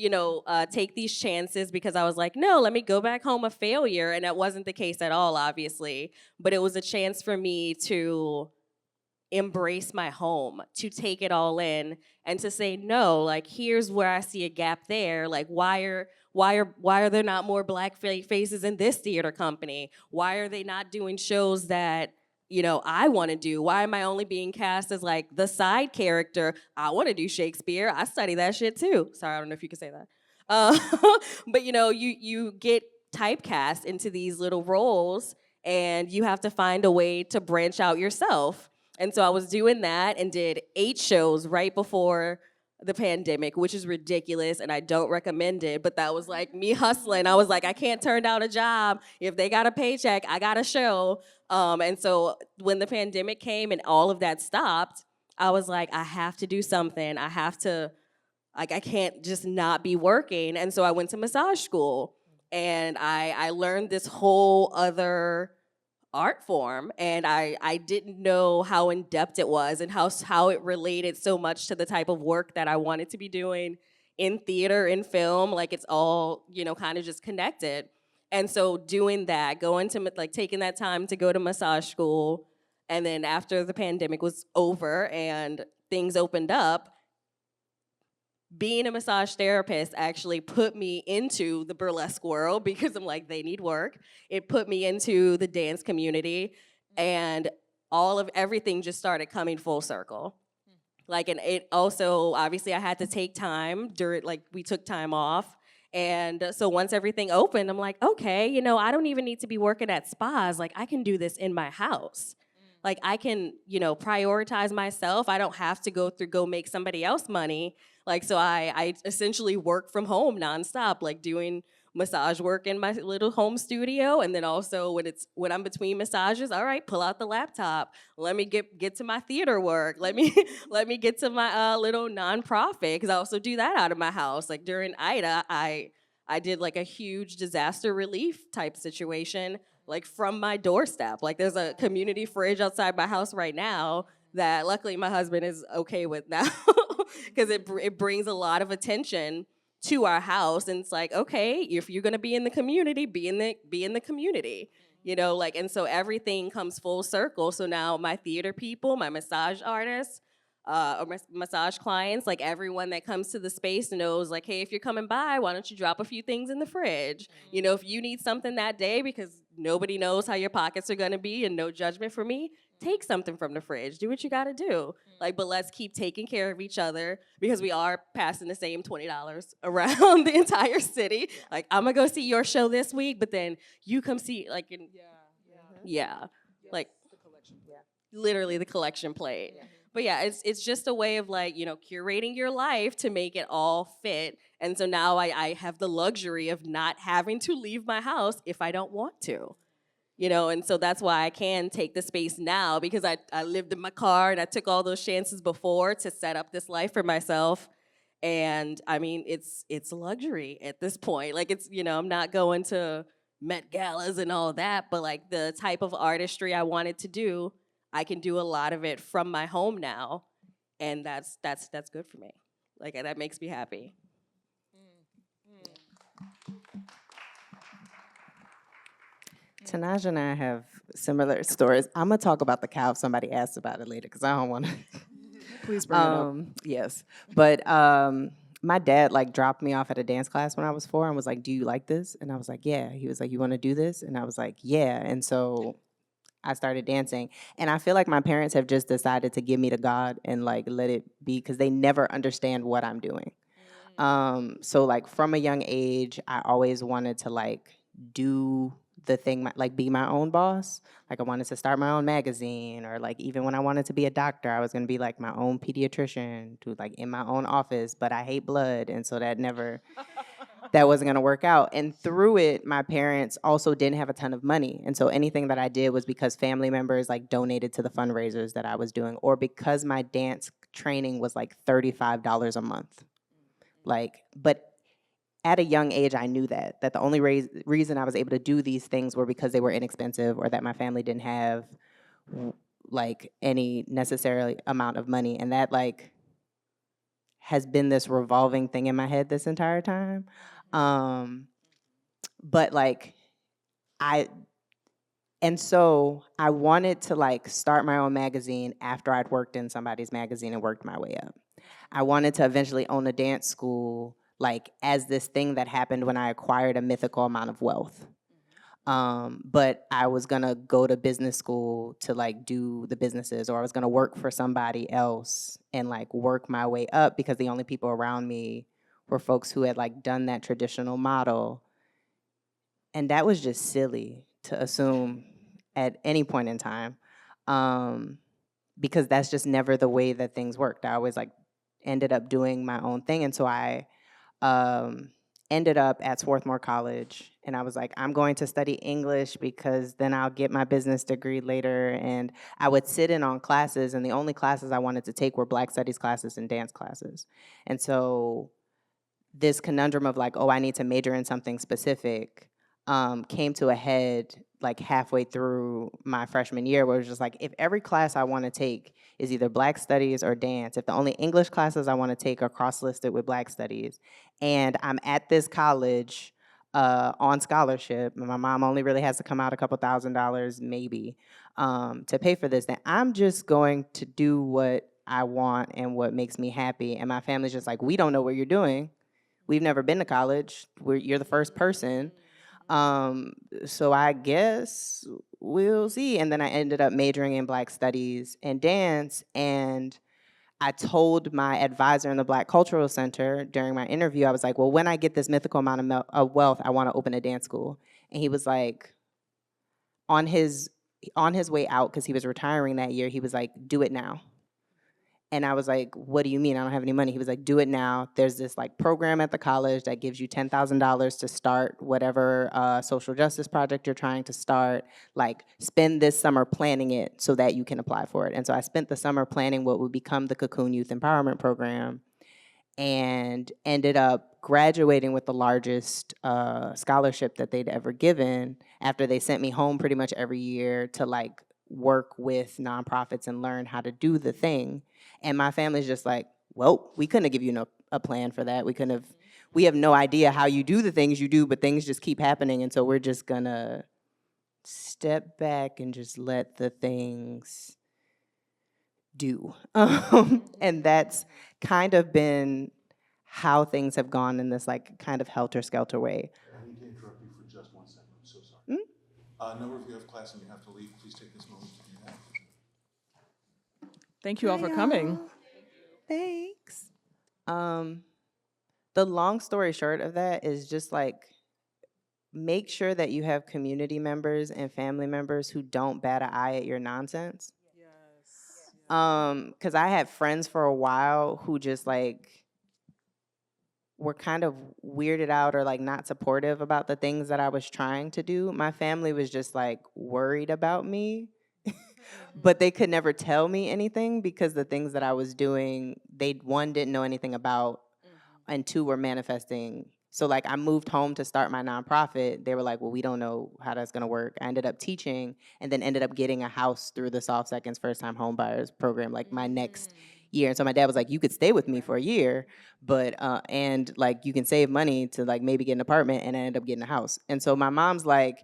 take these chances because I was like, no, let me go back home a failure. And that wasn't the case at all, obviously. But it was a chance for me to embrace my home, to take it all in and to say, no, like, here's where I see a gap there. Like, why are there not more black faces in this theater company? Why are they not doing shows that I want to do? Why am I only being cast as like the side character? I want to do Shakespeare. I study that shit too. Sorry, I don't know if you can say that. But you get typecast into these little roles and you have to find a way to branch out yourself. And so I was doing that and did 8 shows right before the pandemic, which is ridiculous and I don't recommend it, but that was like me hustling. I was like, I can't turn down a job. If they got a paycheck, I got a show. And so when the pandemic came and all of that stopped, I was like, I have to do something. I have to, like, I can't just not be working. And so I went to massage school and I learned this whole other art form, and I didn't know how in-depth it was and how it related so much to the type of work that I wanted to be doing in theater, in film. Like, it's all, kind of just connected. And so doing that, going to, like, taking that time to go to massage school, and then after the pandemic was over and things opened up, being a massage therapist actually put me into the burlesque world because I'm like, they need work. It put me into the dance community, and everything just started coming full circle. Like, and it also, obviously I had to take time we took time off. And so once everything opened, I'm like, okay, I don't even need to be working at spas. Like, I can do this in my house. Like, I can, prioritize myself. I don't have to go make somebody else money. Like, so I essentially work from home nonstop, like doing massage work in my little home studio. And then also when I'm between massages, all right, pull out the laptop. Let me get to my theater work. Let me get to my little nonprofit, because I also do that out of my house. Like during Ida, I did like a huge disaster relief type situation, like from my doorstep. Like there's a community fridge outside my house right now that luckily my husband is okay with now, because it brings a lot of attention to our house. And it's like, okay, if you're gonna be in the community, be in the community, like, and so everything comes full circle. So now my theater people, my massage artists, or massage clients, like everyone that comes to the space knows, like, hey, if you're coming by, why don't you drop a few things in the fridge? If you need something that day, because nobody knows how your pockets are gonna be, and no judgment for me, take something from the fridge, do what you gotta do. Like, but let's keep taking care of each other, because we are passing the same $20 around the entire city. Like, I'm gonna go see your show this week, but then you come see, like, like, literally the collection plate. But yeah, it's just a way of like, curating your life to make it all fit. And so now I have the luxury of not having to leave my house if I don't want to. And so that's why I can take the space now, because I lived in my car and I took all those chances before to set up this life for myself. And I mean, it's a luxury at this point. Like it's, I'm not going to Met Galas and all that, but like the type of artistry I wanted to do, I can do a lot of it from my home now. And that's good for me. Like that makes me happy. Tenaj and I have similar stories. I'm gonna talk about the cow if somebody asks about it later, because I don't want to. Please bring it up. Yes, but my dad like dropped me off at a dance class when I was 4 and was like, "Do you like this?" And I was like, "Yeah." He was like, "You want to do this?" And I was like, "Yeah." And so I started dancing, and I feel like my parents have just decided to give me to God and like let it be, because they never understand what I'm doing. So like from a young age, I always wanted to like do the thing, like be my own boss. Like I wanted to start my own magazine, or like even when I wanted to be a doctor, I was gonna be like my own pediatrician, to like in my own office. But I hate blood, and so that wasn't gonna work out. And through it, my parents also didn't have a ton of money, and so anything that I did was because family members like donated to the fundraisers that I was doing, or because my dance training was like $35 a month. Like, but at a young age, I knew that the only reason I was able to do these things were because they were inexpensive, or that my family didn't have like any necessary amount of money. And that like has been this revolving thing in my head this entire time. But like so I wanted to like start my own magazine after I'd worked in somebody's magazine and worked my way up. I wanted to eventually own a dance school, like as this thing that happened when I acquired a mythical amount of wealth. But I was gonna go to business school to like do the businesses, or I was gonna work for somebody else and like work my way up, because the only people around me were folks who had like done that traditional model. And that was just silly to assume at any point in time, because that's just never the way that things worked. I always like ended up doing my own thing. And so I ended up at Swarthmore College, and I was like, I'm going to study English because then I'll get my business degree later. And I would sit in on classes, and the only classes I wanted to take were Black Studies classes and dance classes. And so this conundrum of like, oh, I need to major in something specific came to a head like halfway through my freshman year, where it was just like, if every class I want to take is either Black Studies or dance, if the only English classes I want to take are cross-listed with Black Studies, and I'm at this college on scholarship, and my mom only really has to come out a couple $1,000s maybe to pay for this, then I'm just going to do what I want and what makes me happy. And my family's just like, we don't know what you're doing. We've never been to college. You're the first person. So I guess we'll see. And then I ended up majoring in Black Studies and dance. And I told my advisor in the Black Cultural Center during my interview, I was like, well, when I get this mythical amount of wealth, I want to open a dance school. And he was like, on his way out, because he was retiring that year, he was like, do it now. And I was like, what do you mean I don't have any money? He was like, do it now. There's this like program at the college that gives you $10,000 to start whatever social justice project you're trying to start. Like, spend this summer planning it so that you can apply for it. And so I spent the summer planning what would become the Cocoon Youth Empowerment Program, and ended up graduating with the largest scholarship that they'd ever given, after they sent me home pretty much every year to like work with nonprofits and learn how to do the thing. And my family's just like, well, we couldn't have given you a plan for that. We have no idea how you do the things you do, but things just keep happening. And so we're just gonna step back and just let the things do. And that's kind of been how things have gone in this like kind of helter-skelter way. I need to interrupt you for just 1 second. I'm so sorry. A number of you have class and you have to leave. Please take this moment to do that. Thank you all for coming. Thanks. The long story short of that is just like, make sure that you have community members and family members who don't bat an eye at your nonsense. Because I had friends for a while who just like were kind of weirded out or like not supportive about the things that I was trying to do. My family was just like worried about me, but they could never tell me anything because the things that I was doing, they, one, didn't know anything about, and two, were manifesting. So like I moved home to start my nonprofit. They were like, well, we don't know how that's gonna work. I ended up teaching and then ended up getting a house through the Soft Seconds First Time Home Buyers program like my next year. And so my dad was like, you could stay with me for a year, but and like you can save money to like maybe get an apartment, and I ended up getting a house. And so my mom's like,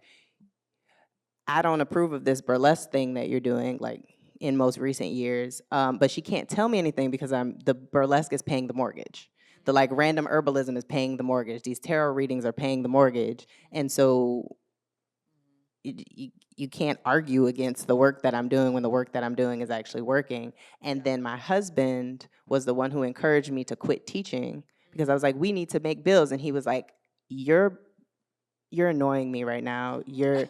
I don't approve of this burlesque thing that you're doing like in most recent years, but she can't tell me anything because the burlesque is paying the mortgage. The like random herbalism is paying the mortgage. These tarot readings are paying the mortgage. And so you can't argue against the work that I'm doing when the work that I'm doing is actually working. And then my husband was the one who encouraged me to quit teaching because I was like, we need to make bills. And he was like, you're annoying me right now. You're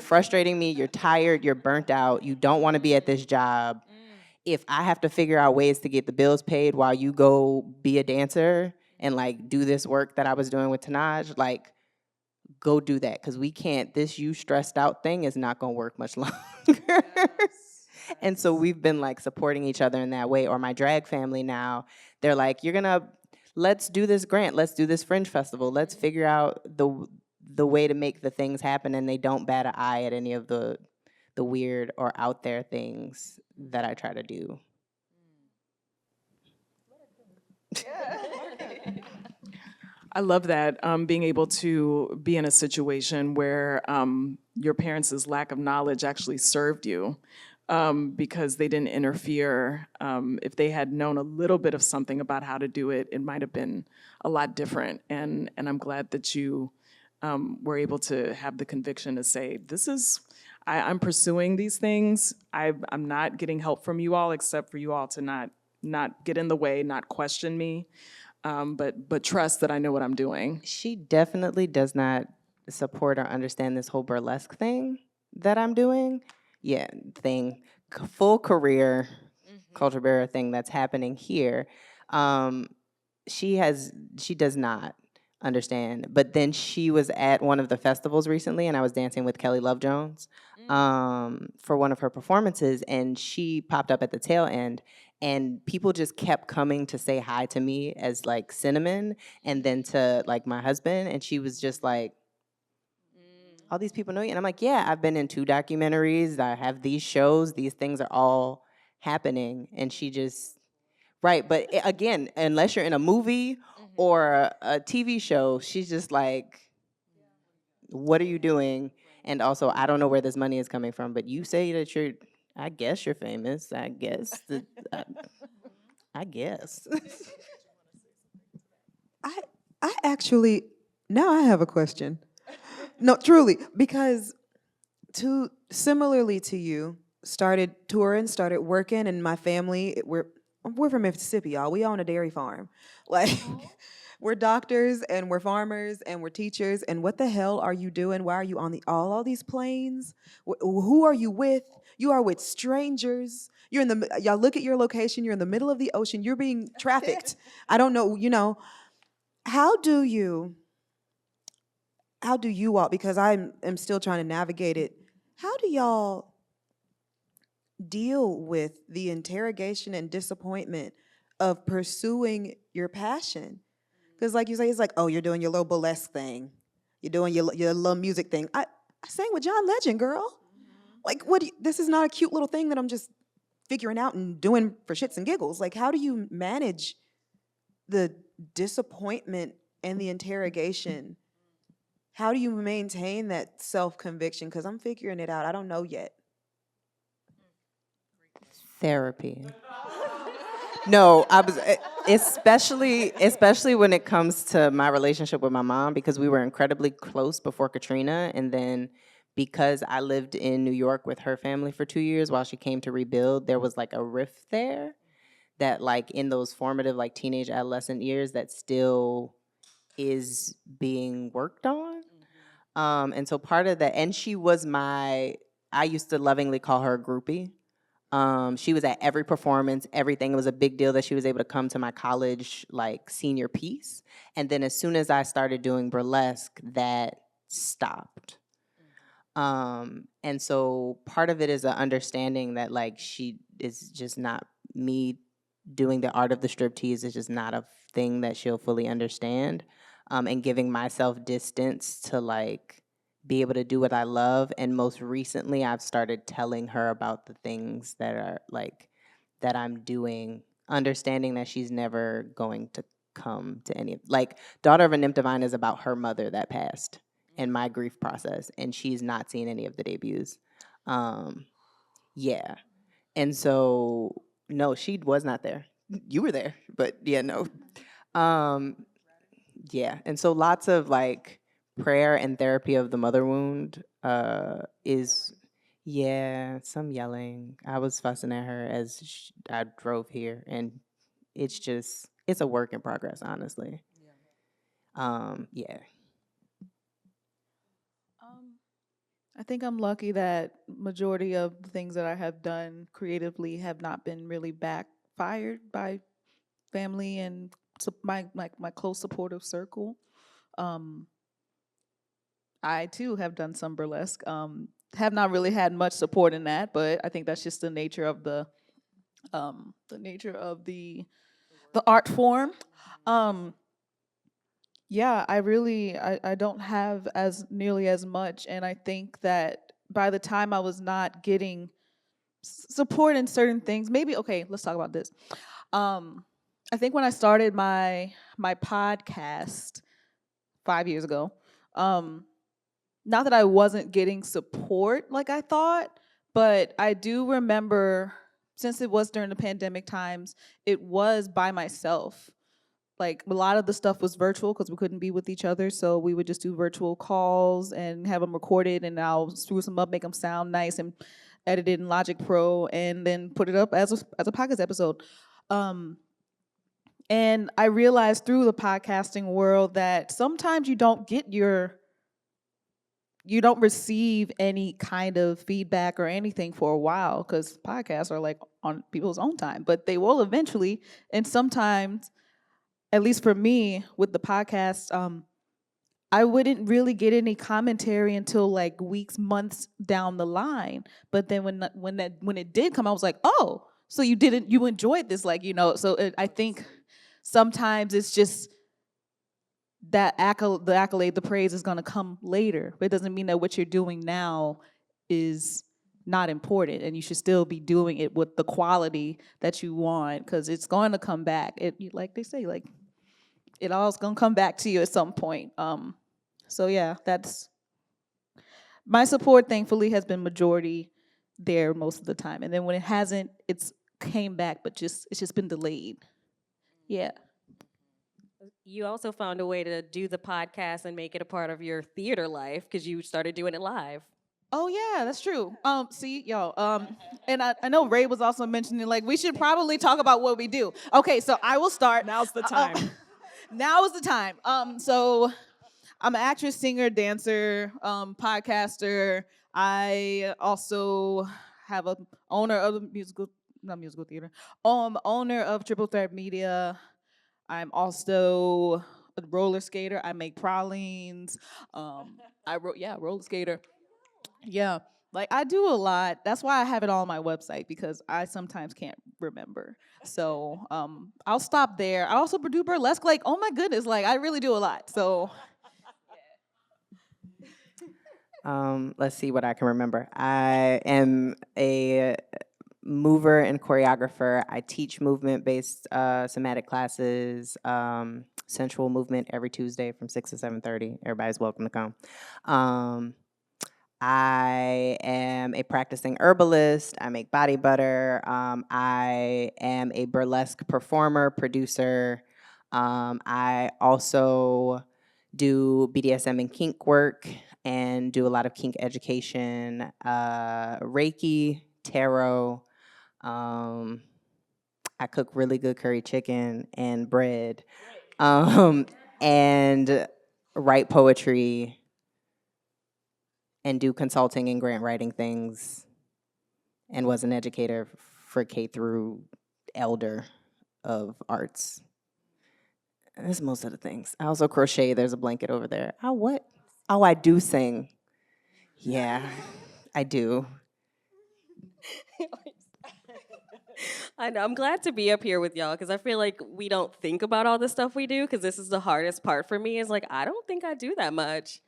frustrating me. You're tired. You're burnt out. You don't want to be at this job. If I have to figure out ways to get the bills paid while you go be a dancer and like do this work that I was doing with Tenaj, like go do that. Cause we can't, this you stressed out thing is not gonna work much longer. And so we've been like supporting each other in that way. Or my drag family now, they're like, let's do this grant. Let's do this Fringe Festival. Let's figure out the way to make the things happen. And they don't bat an eye at any of the weird or out there things that I try to do. I love that, being able to be in a situation where your parents' lack of knowledge actually served you because they didn't interfere. If they had known a little bit of something about how to do it, it might have been a lot different. And I'm glad that you were able to have the conviction to say, I'm pursuing these things. I'm not getting help from you all, except for you all to not get in the way, not question me, but trust that I know what I'm doing. She definitely does not support or understand this whole burlesque thing that I'm doing. Yeah, full career culture bearer thing that's happening here. She does not understand. But then she was at one of the festivals recently, and I was dancing with Kelly Love Jones for one of her performances, and she popped up at the tail end, and people just kept coming to say hi to me as like Synamin, and then to like my husband, and she was just like, all these people know you? And I'm like, yeah, I've been in 2 documentaries, I have these shows, these things are all happening. And she just, right, but again, unless you're in a movie or a TV show, she's just like, what are you doing? And also, I don't know where this money is coming from, but you say that I guess you're famous, I guess. I guess. I actually, now I have a question. No, truly, because similarly to you, started touring, started working, and my family, we're from Mississippi, y'all. We own a dairy farm. Like, we're doctors, and we're farmers, and we're teachers, and what the hell are you doing? Why are you on all these planes? Who are you with? You are with strangers. Y'all look at your location, you're in the middle of the ocean, you're being trafficked. I don't know, how do you all, because I am still trying to navigate it, how do y'all deal with the interrogation and disappointment of pursuing your passion? Because like you say, it's like, oh, you're doing your little burlesque thing. You're doing your little music thing. I sang with John Legend, girl. Like, this is not a cute little thing that I'm just figuring out and doing for shits and giggles. Like, how do you manage the disappointment and the interrogation? How do you maintain that self-conviction? Because I'm figuring it out. I don't know yet. Therapy. No, I was especially when it comes to my relationship with my mom, because we were incredibly close before Katrina, and then because I lived in New York with her family for 2 years while she came to rebuild, there was like a rift there that like in those formative like teenage adolescent years that still is being worked on. And so part of that, and she was I used to lovingly call her a groupie. She was at every performance, everything. It was a big deal that she was able to come to my college, like, senior piece. And then as soon as I started doing burlesque, that stopped. And so part of it is an understanding that, like, she is just not, me doing the art of the striptease is just not a thing that she'll fully understand. And giving myself distance to, like, be able to do what I love. And most recently, I've started telling her about the things that are like, that I'm doing, understanding that she's never going to come to any, like, Daughter of a Nymph Divine is about her mother that passed and my grief process. And she's not seen any of the debuts. Yeah. And so, no, she was not there. You were there, but yeah, no. Yeah. And so lots of like, prayer and therapy of the mother wound is, yeah, some yelling. I was fussing at her as I drove here, and it's a work in progress, honestly. Yeah. I think I'm lucky that majority of the things that I have done creatively have not been really backfired by family and my close supportive circle. I too have done some burlesque. Have not really had much support in that, but I think that's just the nature of the art form. Yeah, I don't have as nearly as much, and I think that by the time I was not getting support in certain things, maybe okay, let's talk about this. I think when I started my podcast 5 years ago, not that I wasn't getting support like I thought, but I do remember, since it was during the pandemic times, it was by myself. Like, a lot of the stuff was virtual because we couldn't be with each other, so we would just do virtual calls and have them recorded, and I'll spruce them up, make them sound nice, and edit it in Logic Pro, and then put it up as a podcast episode. And I realized through the podcasting world that sometimes you don't receive any kind of feedback or anything for a while, because podcasts are like on people's own time, but they will eventually. And sometimes, at least for me with the podcast, I wouldn't really get any commentary until like weeks, months down the line. But then when it did come, I was like, oh, so you enjoyed this, like, So I think sometimes it's just that the accolade, the praise is going to come later. But it doesn't mean that what you're doing now is not important, and you should still be doing it with the quality that you want, because it's going to come back. Like they say, like, it all's going to come back to you at some point. So yeah, that's my support. Thankfully, has been majority there most of the time, and then when it hasn't, it's came back, but it's just been delayed. Yeah. You also found a way to do the podcast and make it a part of your theater life because you started doing it live. Oh yeah, that's true. See, and I know Ray was also mentioning, like, we should probably talk about what we do. Okay, so I will start. Now's the time. Now is the time. So I'm an actress, singer, dancer, podcaster. I also have a owner of a not musical theater. Owner of Triple Threat Media. I'm also a roller skater. I make pralines. Roller skater. Yeah, like I do a lot. That's why I have it all on my website because I sometimes can't remember. So I'll stop there. I also do burlesque. Like, oh my goodness, like I really do a lot. So Let's see what I can remember. I am a mover and choreographer. I teach movement-based somatic classes, sensual movement every Tuesday from 6 to 7:30. Everybody's welcome to come. I am a practicing herbalist. I make body butter. I am a burlesque performer, producer. I also do BDSM and kink work and do a lot of kink education, Reiki, tarot. I cook really good curry chicken and bread, and write poetry and do consulting and grant writing things, and was an educator for K through elder of arts. That's most of the things. I also crochet. There's a blanket over there. Oh, what? Oh, I do sing. Yeah, I do. I know. I'm glad to be up here with y'all because I feel like we don't think about all the stuff we do because this is the hardest part for me. Is like I don't think I do that much.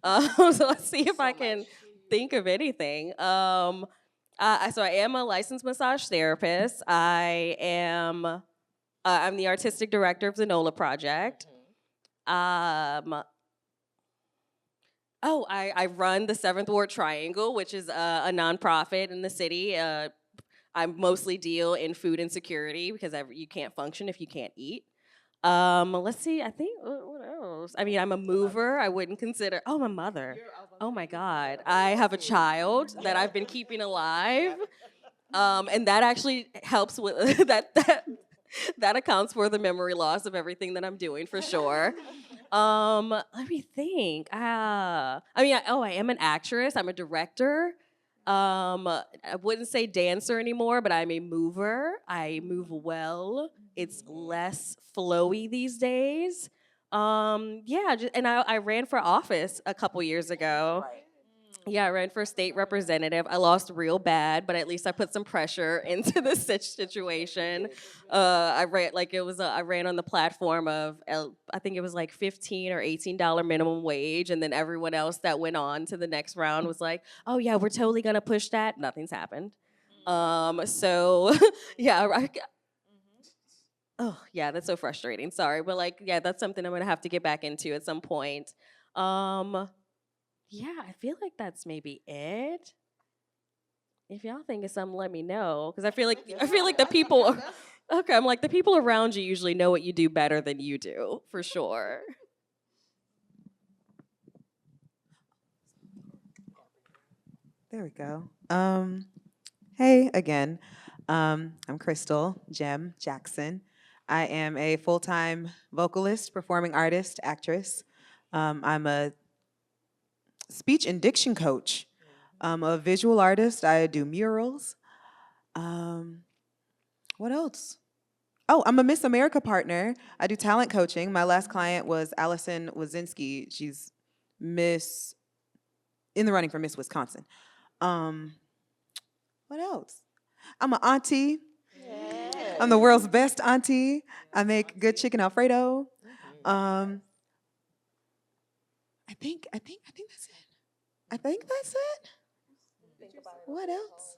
So let's see if I can think of anything. So I am a licensed massage therapist. I'm the artistic director of the NOLA Project. I run the Seventh Ward Triangle, which is a nonprofit in the city. I mostly deal in food insecurity because you can't function if you can't eat. Let's see, I think, what else? I mean, I'm a mover. I wouldn't consider, I'm a mother. Oh my God. I have a child that I've been keeping alive. And that actually helps with, that accounts for the memory loss of everything that I'm doing for sure. Let me think. I am an actress. I'm a director. I wouldn't say dancer anymore, but I'm a mover. I move well. It's less flowy these days. I ran for office a couple years ago. Yeah, I ran for state representative. I lost real bad, but at least I put some pressure into the situation. I ran on the platform of I think it was like $15 or $18 minimum wage, and then everyone else that went on to the next round was like, "Oh yeah, we're totally gonna push that." Nothing's happened. Oh yeah, that's so frustrating. Sorry, but that's something I'm gonna have to get back into at some point. Yeah, I feel like that's maybe it. If y'all think of something, let me know. Because I feel like the people. Okay, I'm like the people around you usually know what you do better than you do, for sure. There we go. Hey again. I'm Krystal Gem Jackson. I am a full-time vocalist, performing artist, actress. I'm a speech and diction coach. I'm a visual artist. I do murals. What else? Oh, I'm a Miss America partner. I do talent coaching. My last client was Allison Wazinski. She's in the running for Miss Wisconsin. What else? I'm an auntie. Yeah. I'm the world's best auntie. I make good chicken Alfredo. I think that's it. I think that's it. What else?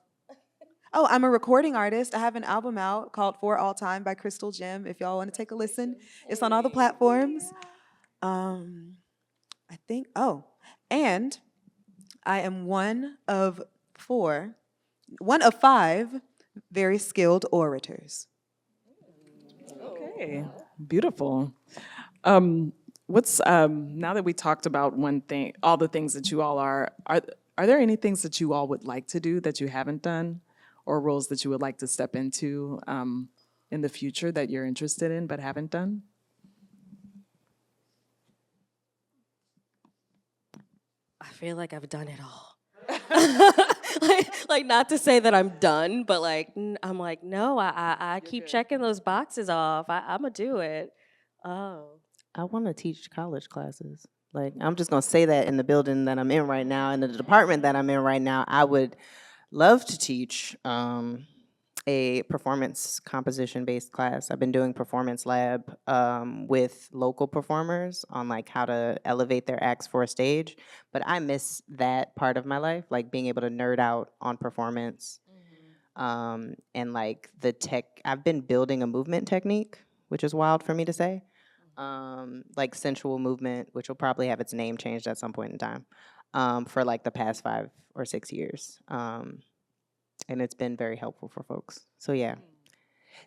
Oh, I'm a recording artist. I have an album out called For All Time by Krystal Gem. If y'all want to take a listen, it's on all the platforms. And I am one of 5 very skilled orators. Okay, beautiful. What's now that we talked about one thing, all the things that you all are there any things that you all would like to do that you haven't done, or roles that you would like to step into in the future that you're interested in but haven't done? I feel like I've done it all. like not to say that I'm done, but like I'm like, no, I keep checking those boxes off. I'm gonna do it. Oh. I want to teach college classes. Like, I'm just going to say that in the building that I'm in right now, in the department that I'm in right now, I would love to teach a performance composition-based class. I've been doing performance lab with local performers on like how to elevate their acts for a stage. But I miss that part of my life, like being able to nerd out on performance. And like the tech, I've been building a movement technique, which is wild for me to say. Like sensual movement, which will probably have its name changed at some point in time, for like the past 5 or 6 years. And it's been very helpful for folks. So yeah,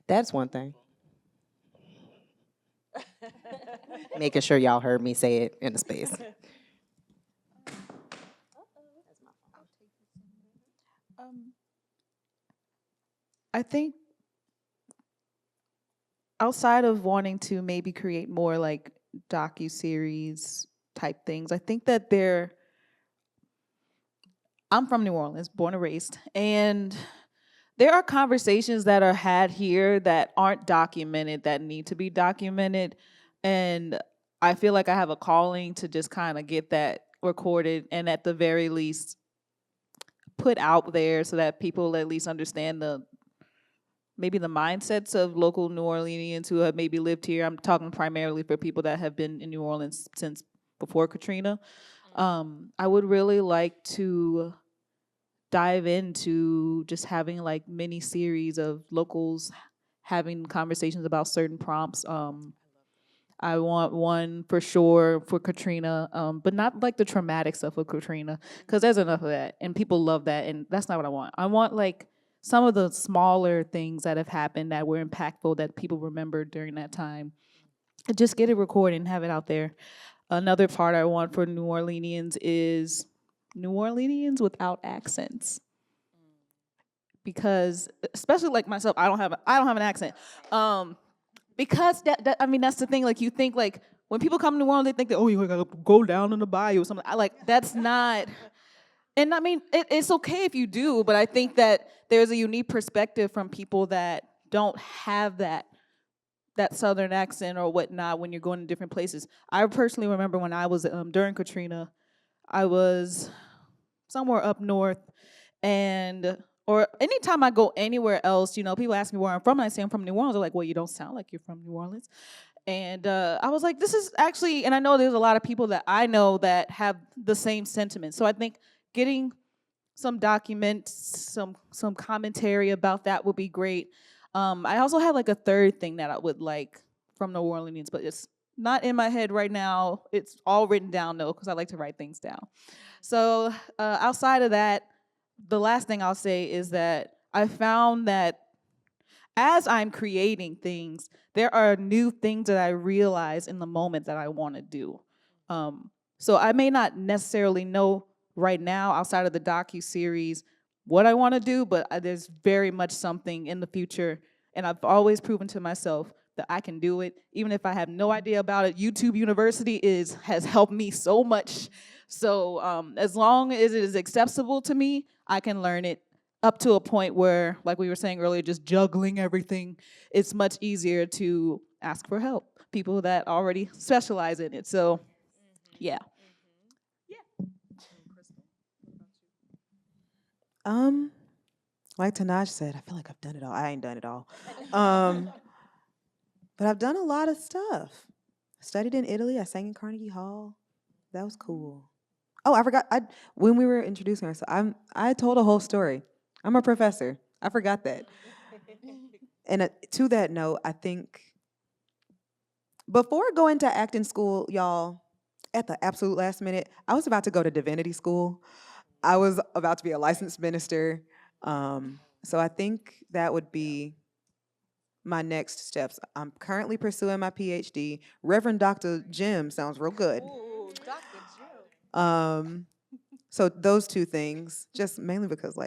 that's one thing. Making sure y'all heard me say it in the space. I think outside of wanting to maybe create more like docu-series type things, I think that I'm from New Orleans, born and raised, and there are conversations that are had here that aren't documented that need to be documented. And I feel like I have a calling to just kind of get that recorded and at the very least put out there so that people at least understand maybe the mindsets of local New Orleanians who have maybe lived here. I'm talking primarily for people that have been in New Orleans since before Katrina. I would really like to dive into just having like mini series of locals having conversations about certain prompts. I want one for sure for Katrina, but not like the traumatic stuff of Katrina, because there's enough of that, and people love that, and that's not what I want. I want like some of the smaller things that have happened that were impactful that people remember during that time. Just get it recorded and have it out there. Another part I want for New Orleanians is New Orleanians without accents. Because especially like myself, I don't have an accent. Because I mean that's the thing. Like you think like when people come to New Orleans, they think that you gotta go down in the bayou or something. That's not. And I mean it's okay if you do, but I think that there's a unique perspective from people that don't have that Southern accent or whatnot when you're going to different places. I personally remember when I was during Katrina, I was somewhere up north, or anytime I go anywhere else, people ask me where I'm from, and I say I'm from New Orleans. They're like, well, you don't sound like you're from New Orleans. And I was like, this is actually, and I know there's a lot of people that I know that have the same sentiment. So I think getting some documents, some commentary about that would be great. I also have like a third thing that I would like from New Orleans, but it's not in my head right now. It's all written down though, because I like to write things down. So outside of that, the last thing I'll say is that I found that as I'm creating things, there are new things that I realize in the moment that I want to do. So I may not necessarily know right now, outside of the docu-series, what I want to do, but there's very much something in the future, and I've always proven to myself that I can do it, even if I have no idea about it. YouTube University has helped me so much. So as long as it is accessible to me, I can learn it up to a point where, like we were saying earlier, just juggling everything, it's much easier to ask for help, people that already specialize in it. So, yeah. Like Tenaj said, I feel like I've done it all. I ain't done it all. But I've done a lot of stuff. I studied in Italy. I sang in Carnegie Hall. That was cool. Oh, I forgot. When we were introducing ourselves, I told a whole story. I'm a professor. I forgot that. And to that note, I think before going to acting school, y'all, at the absolute last minute, I was about to go to divinity school. I was about to be a licensed minister. So I think that would be my next steps. I'm currently pursuing my PhD. Reverend Dr. Gem sounds real good. Ooh, Dr. Gem. So those two things, just mainly because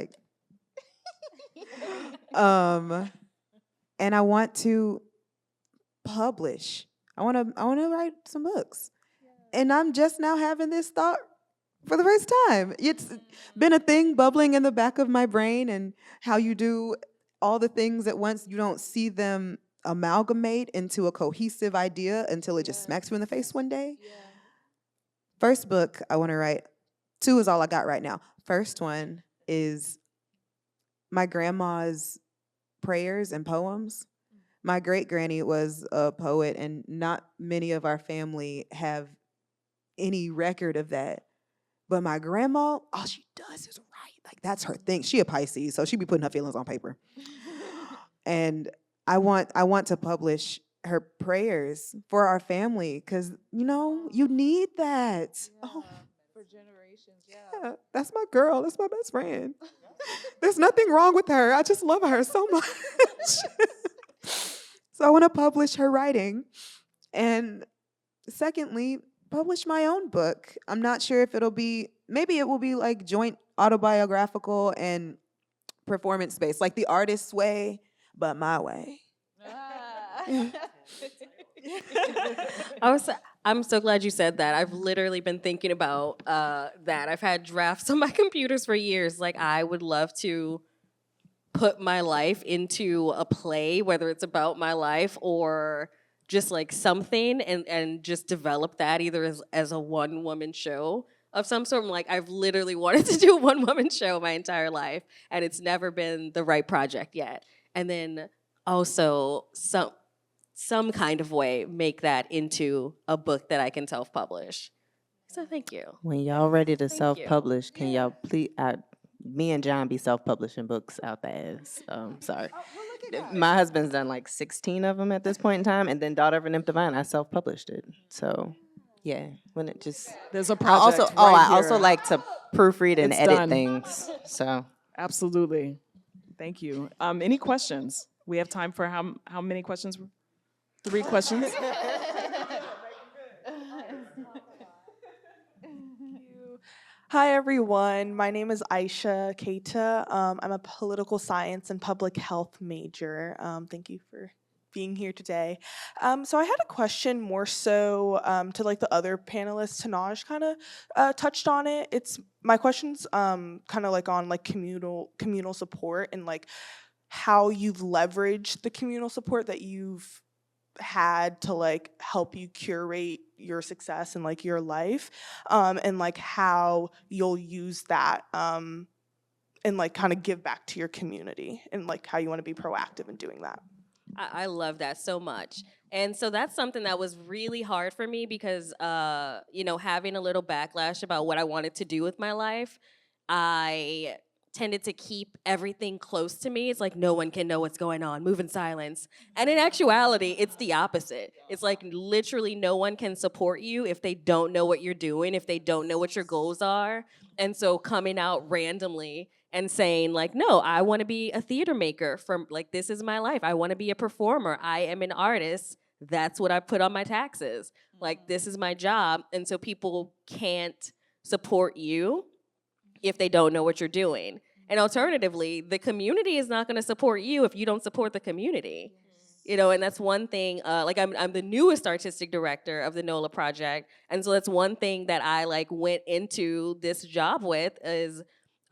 and I want to publish. I want to write some books. And I'm just now having this thought for the first time. It's been a thing bubbling in the back of my brain, and how you do all the things at once, you don't see them amalgamate into a cohesive idea until it just smacks you in the face one day. First book I want to write, 2 is all I got right now. First one is my grandma's prayers and poems. My great granny was a poet, and not many of our family have any record of that. But my grandma, all she does is write. Like, that's her thing. She a Pisces, so she be putting her feelings on paper. And I want to publish her prayers for our family, because, you need that. Oh, For generations, yeah, that's my girl. That's my best friend. There's nothing wrong with her. I just love her so much. So I want to publish her writing. And secondly, publish my own book. I'm not sure if maybe it will be like joint autobiographical and performance-based, like the artist's way, but my way. I'm so glad you said that. I've literally been thinking about that. I've had drafts on my computers for years. Like, I would love to put my life into a play, whether it's about my life or just like something, and just develop that either as a one-woman show of some sort. Like, I've literally wanted to do a one-woman show my entire life, and it's never been the right project yet. And then also some kind of way make that into a book that I can self-publish. So thank you. When y'all ready to Thank you. self-publish, can y'all please? Me and John be self-publishing books out there. Sorry. My husband's done like 16 of them at this point in time, and then Daughter of an Imp Divine, I self-published it. So, yeah, when it just. There's a I project also, right I also here. like to proofread and It's edit done. things. So. Absolutely. Thank you. Any questions? We have time for how many questions? 3 questions? Hi, everyone. My name is Aisha Keita. I'm a political science and public health major. Thank you for being here today. So I had a question more so to like the other panelists. Tenaj kind of touched on it. My question's kind of like on like communal support, and like how you've leveraged the communal support that you've had to like help you curate your success and like your life, and like how you'll use that and like kind of give back to your community, and like how you want to be proactive in doing that. I love that so much. And so that's something that was really hard for me because, having a little backlash about what I wanted to do with my life, I tended to keep everything close to me. It's like no one can know what's going on, move in silence. And in actuality, it's the opposite. It's like literally no one can support you if they don't know what you're doing, if they don't know what your goals are. And so coming out randomly and saying like, no, I want to be a theater maker from like, this is my life. I want to be a performer. I am an artist. That's what I put on my taxes. Like, this is my job. And so people can't support you if they don't know what you're doing. And alternatively, the community is not going to support you if you don't support the community. And that's one thing, like I'm the newest artistic director of the NOLA project. And so that's one thing that I like went into this job with is,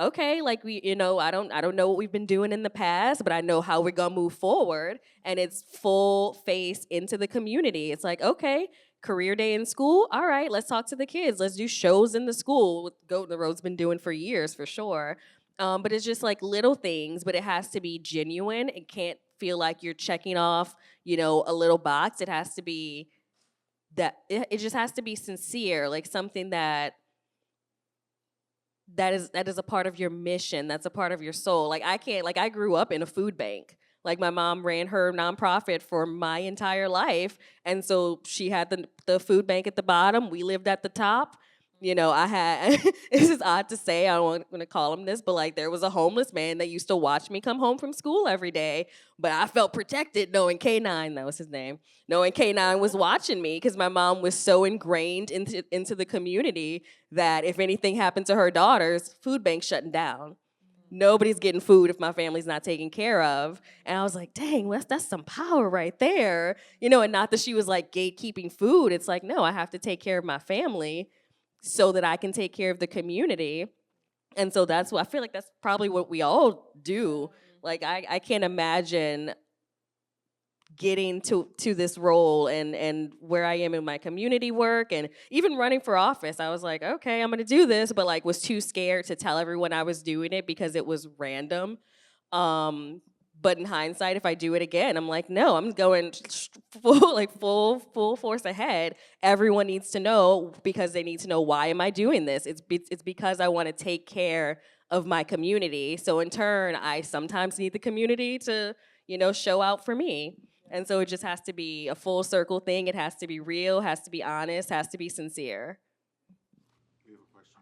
okay, like I don't know what we've been doing in the past, but I know how we're gonna move forward. And it's full face into the community. It's like, okay, career day in school, all right, let's talk to the kids. Let's do shows in the school, what Goat in the Road's been doing for years, for sure. But it's just like little things, but it has to be genuine. It can't feel like you're checking off, a little box. It has to be it just has to be sincere, like something that is a part of your mission, that's a part of your soul. Like I grew up in a food bank. Like my mom ran her nonprofit for my entire life. And so she had the food bank at the bottom. We lived at the top. I had, this is odd to say, I don't want to call him this, but like there was a homeless man that used to watch me come home from school every day. But I felt protected knowing K9, that was his name, knowing K9 was watching me because my mom was so ingrained into the community that if anything happened to her daughters, food bank shutting down. Nobody's getting food if my family's not taken care of. And I was like, dang, that's some power right there. And not that she was like gatekeeping food. It's like, no, I have to take care of my family so that I can take care of the community. And so that's what I feel like that's probably what we all do. Like I can't imagine getting to this role and where I am in my community work and even running for office. I was like, okay, I'm gonna do this, but like was too scared to tell everyone I was doing it because it was random. But in hindsight, if I do it again, I'm like, no, I'm going full force ahead. Everyone needs to know because they need to know, why am I doing this? It's because I want to take care of my community. So in turn, I sometimes need the community to, show out for me. And so it just has to be a full circle thing. It has to be real, has to be honest, has to be sincere. We have a question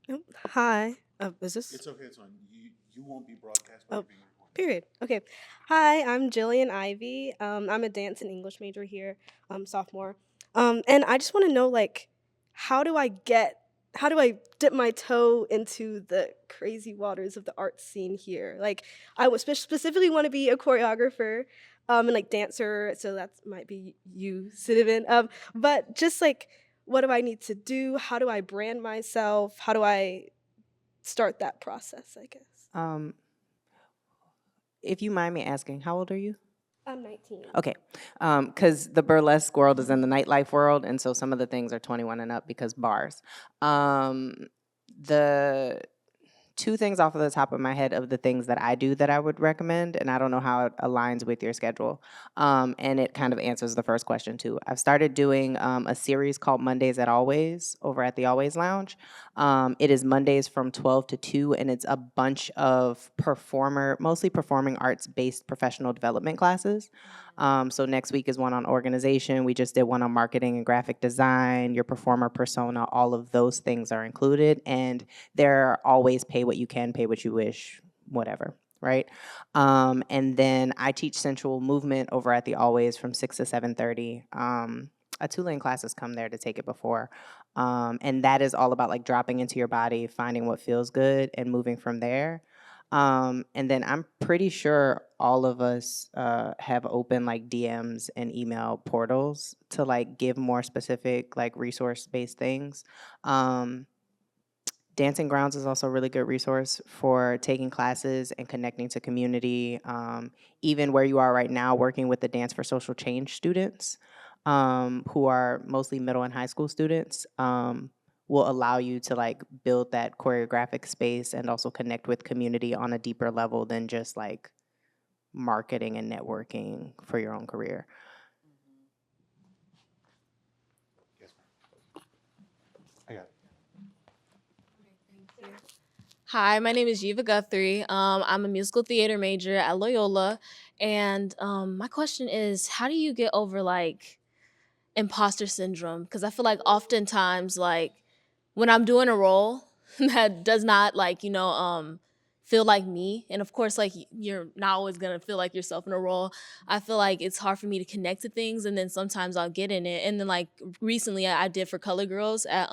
right here. Hi. Is this? It's okay, it's on. You won't be broadcast, Oh, but you're being recorded. Period. Okay. Hi, I'm Jillian Ivy. I'm a dance and English major here, sophomore. And I just want to know, like, how do I dip my toe into the crazy waters of the art scene here? Like, I would specifically want to be a choreographer, and like dancer. So that might be you, Synamin. But just like, what do I need to do? How do I brand myself? How do I start that process, I guess? If you mind me asking, how old are you? I'm 19. Okay, because the burlesque world is in the nightlife world, and so some of the things are 21 and up because bars. The two things off of the top of my head of the things that I do that I would recommend, and I don't know how it aligns with your schedule, and it kind of answers the first question too. I've started doing a series called Mondays at Always over at the Always Lounge. It is Mondays from 12 to 2, and it's a bunch of mostly performing arts-based professional development classes. So next week is one on organization. We just did one on marketing and graphic design, your performer persona, all of those things are included. And they're always pay what you can, pay what you wish, whatever, right? And then I teach sensual movement over at the Always from 6 to 7:30. A Tulane class has come there to take it before. And that is all about like dropping into your body, finding what feels good and moving from there. And then I'm pretty sure all of us have open like DMs and email portals to like give more specific like resource-based things. Dancing Grounds is also a really good resource for taking classes and connecting to community. Even where you are right now, working with the Dance for Social Change students, who are mostly middle and high school students, will allow you to like build that choreographic space and also connect with community on a deeper level than just like marketing and networking for your own career. Yes, ma'am. I got it. Hi, my name is Jiva Guthrie. I'm a musical theater major at Loyola. And my question is, how do you get over like imposter syndrome? Because I feel like oftentimes like when I'm doing a role that does not like, feel like me, and of course like you're not always gonna feel like yourself in a role, I feel like it's hard for me to connect to things, and then sometimes I'll get in it. And then like recently I did for Color Girls at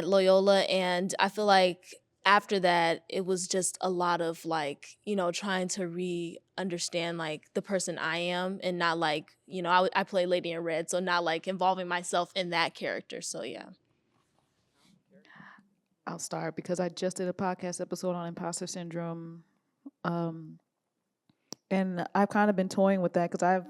Loyola, and I feel like after that it was just a lot of like, trying to understand like the person I am, and not like, I play Lady in Red, so not like involving myself in that character. So yeah. I'll start because I just did a podcast episode on imposter syndrome. And I've kind of been toying with that because I've,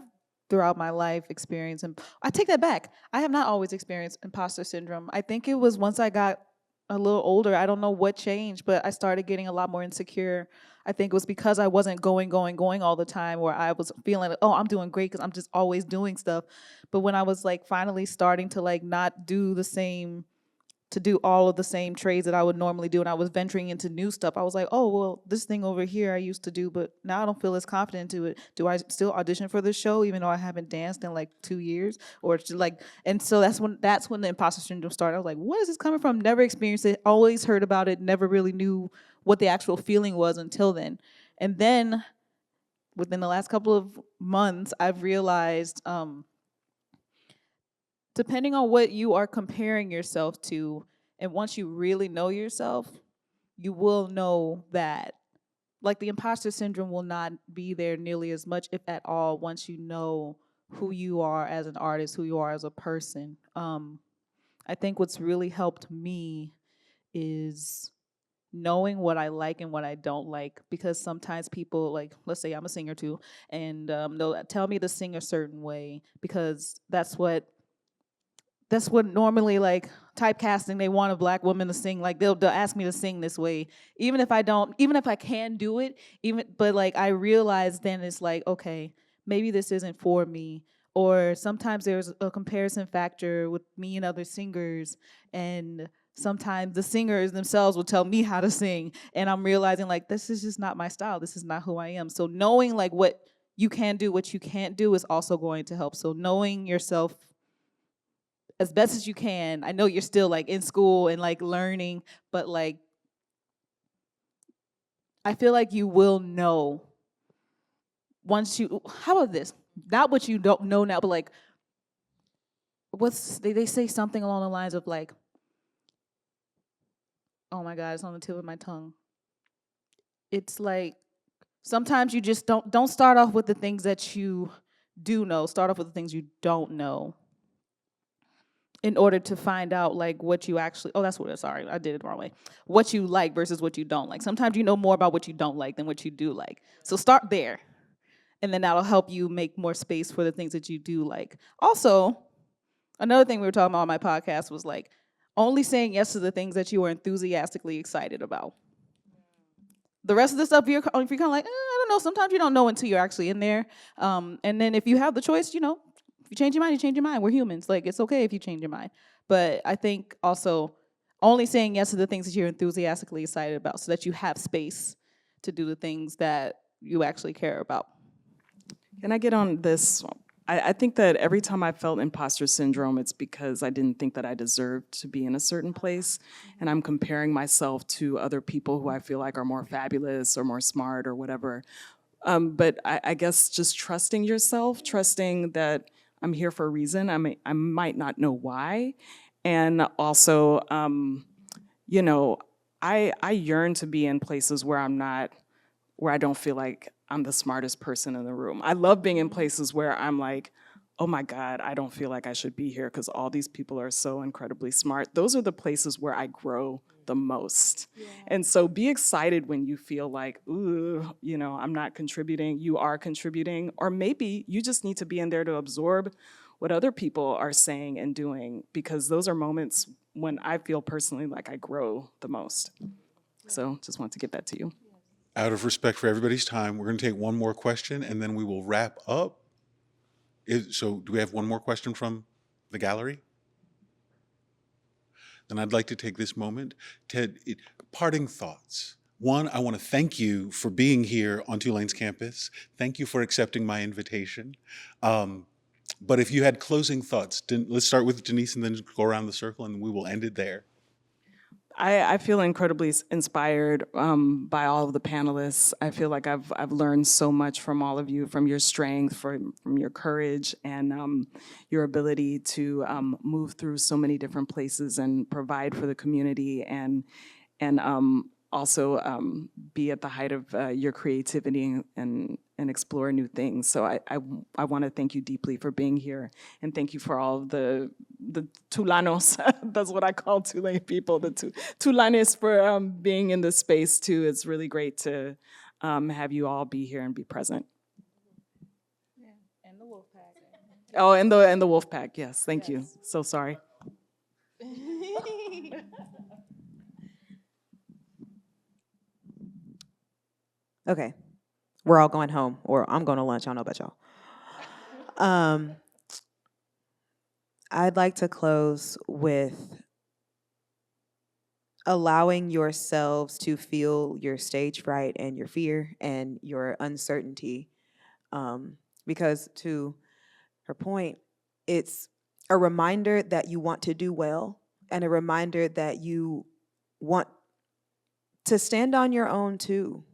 throughout my life, experienced, and I take that back. I have not always experienced imposter syndrome. I think it was once I got a little older, I don't know what changed, but I started getting a lot more insecure. I think it was because I wasn't going all the time, where I was feeling like, oh, I'm doing great because I'm just always doing stuff. But when I was like finally starting to like not do the same, to do all of the same trades that I would normally do, and I was venturing into new stuff, I was like, oh, well, this thing over here I used to do, but now I don't feel as confident to it. Do I still audition for this show even though I haven't danced in like 2 years? Or like, and so that's when the imposter syndrome started. I was like, what is this coming from? Never experienced it, always heard about it, never really knew what the actual feeling was until then. And then within the last couple of months, I've realized, depending on what you are comparing yourself to, and once you really know yourself, you will know that, like, the imposter syndrome will not be there nearly as much, if at all, once you know who you are as an artist, who you are as a person. I think what's really helped me is knowing what I like and what I don't like, because sometimes people, like, let's say I'm a singer too, and they'll tell me to sing a certain way because that's what normally, like, typecasting, they want a black woman to sing, like they'll ask me to sing this way, even if I can do it, but like I realize then it's like, okay, maybe this isn't for me. Or sometimes there's a comparison factor with me and other singers, and sometimes the singers themselves will tell me how to sing, and I'm realizing like this is just not my style, this is not who I am. So knowing like what you can do, what you can't do is also going to help. So knowing yourself as best as you can. I know you're still like in school and like learning, but like I feel like you will know once you, how about this? Not what you don't know now, but like they say something along the lines of like, oh my God, it's on the tip of my tongue. It's like sometimes you just don't start off with the things that you do know. Start off with the things you don't know, in order to find out like what you actually, sorry, I did it the wrong way. What you like versus what you don't like. Sometimes you know more about what you don't like than what you do like. So start there. And then that'll help you make more space for the things that you do like. Also, another thing we were talking about on my podcast was like only saying yes to the things that you are enthusiastically excited about. The rest of the stuff, if you're kind of like, I don't know, sometimes you don't know until you're actually in there. And then if you have the choice, you know, if you change your mind, you change your mind. We're humans. Like, it's okay if you change your mind. But I think also only saying yes to the things that you're enthusiastically excited about so that you have space to do the things that you actually care about. Can I get on this? I think that every time I felt imposter syndrome, it's because I didn't think that I deserved to be in a certain place. And I'm comparing myself to other people who I feel like are more fabulous or more smart or whatever. But I guess just trusting yourself, trusting that I'm here for a reason. I might not know why. And also, you know, I yearn to be in places where I don't feel like I'm the smartest person in the room. I love being in places where I'm like, oh my God, I don't feel like I should be here because all these people are so incredibly smart. Those are the places where I grow the most. Yeah. And so be excited when you feel like, ooh, you know, I'm not contributing. You are contributing. Or maybe you just need to be in there to absorb what other people are saying and doing, because those are moments when I feel personally like I grow the most. So just want to give that to you. Out of respect for everybody's time, we're going to take one more question and then we will wrap up. So do we have one more question from the gallery? Then I'd like to take this moment. Ted, parting thoughts. One, I want to thank you for being here on Tulane's campus. Thank you for accepting my invitation. But if you had closing thoughts, let's start with Denise and then go around the circle and we will end it there. I feel incredibly inspired by all of the panelists. I feel like I've learned so much from all of you, from your strength, from your courage, and your ability to move through so many different places and provide for the community, and also be at the height of your creativity and explore new things. So I want to thank you deeply for being here, and thank you for all of the Tulanos, that's what I call Tulane people, the Tulanes, for being in this space too. It's really great to have you all be here and be present. Yeah, and the wolf pack. Oh, and the wolf pack, yes, thank you. So sorry. Okay, we're all going home, or I'm going to lunch. I don't know about y'all. I'd like to close with allowing yourselves to feel your stage fright and your fear and your uncertainty. Because to her point, it's a reminder that you want to do well and a reminder that you want to stand on your own too.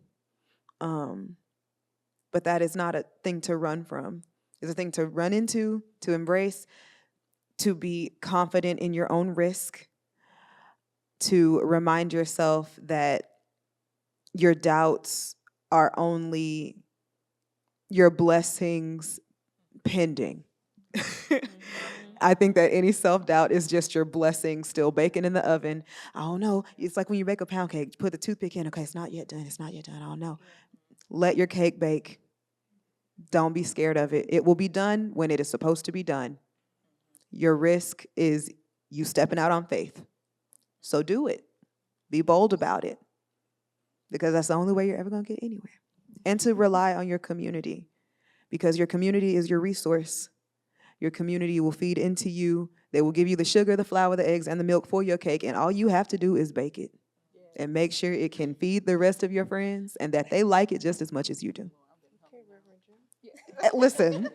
But that is not a thing to run from. It's a thing to run into, to embrace, to be confident in your own risk, to remind yourself that your doubts are only your blessings pending. I think that any self-doubt is just your blessing still baking in the oven. I don't know. It's like when you bake a pound cake, you put the toothpick in, okay, it's not yet done, it's not yet done, I don't know. Let your cake bake. Don't be scared of it. It will be done when it is supposed to be done. Your risk is you stepping out on faith. So do it. Be bold about it. Because that's the only way you're ever going to get anywhere. And to rely on your community. Because your community is your resource. Your community will feed into you. They will give you the sugar, the flour, the eggs, and the milk for your cake. And all you have to do is bake it. And make sure it can feed the rest of your friends and that they like it just as much as you do. Listen.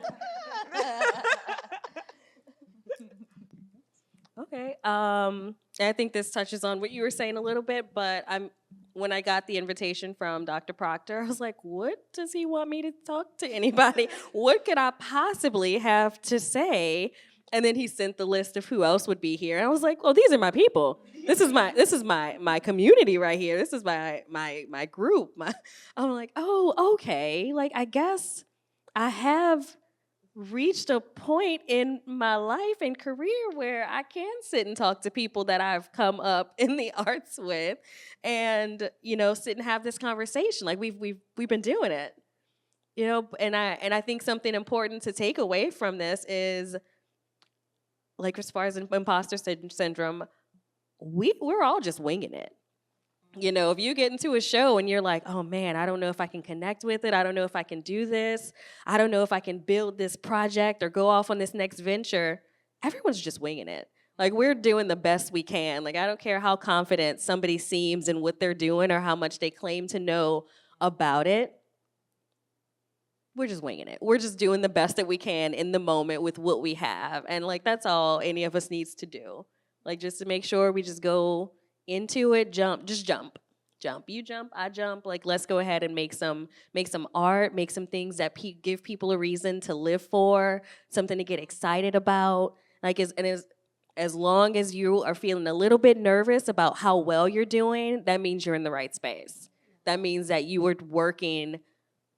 Okay. I think this touches on what you were saying a little bit, but when I got the invitation from Dr. Proctor, I was like, what does he want me to talk to anybody? What could I possibly have to say? And then he sent the list of who else would be here. And I was like, well, these are my people. This is my community right here. This is my group. I'm like, oh, okay. Like, I guess I have reached a point in my life and career where I can sit and talk to people that I've come up in the arts with and, sit and have this conversation. Like we've been doing it, and I think something important to take away from this is, like, as far as imposter syndrome, we're all just winging it. If you get into a show and you're like, oh man, I don't know if I can connect with it. I don't know if I can do this. I don't know if I can build this project or go off on this next venture. Everyone's just winging it. Like, we're doing the best we can. Like, I don't care how confident somebody seems in what they're doing or how much they claim to know about it. We're just winging it. We're just doing the best that we can in the moment with what we have. And, like, that's all any of us needs to do. Like, just to make sure we just go into it, jump. You jump, I jump. Like, let's go ahead and make some art, make some things that give people a reason to live for, something to get excited about. Like, as long as you are feeling a little bit nervous about how well you're doing, that means you're in the right space. That means that you are working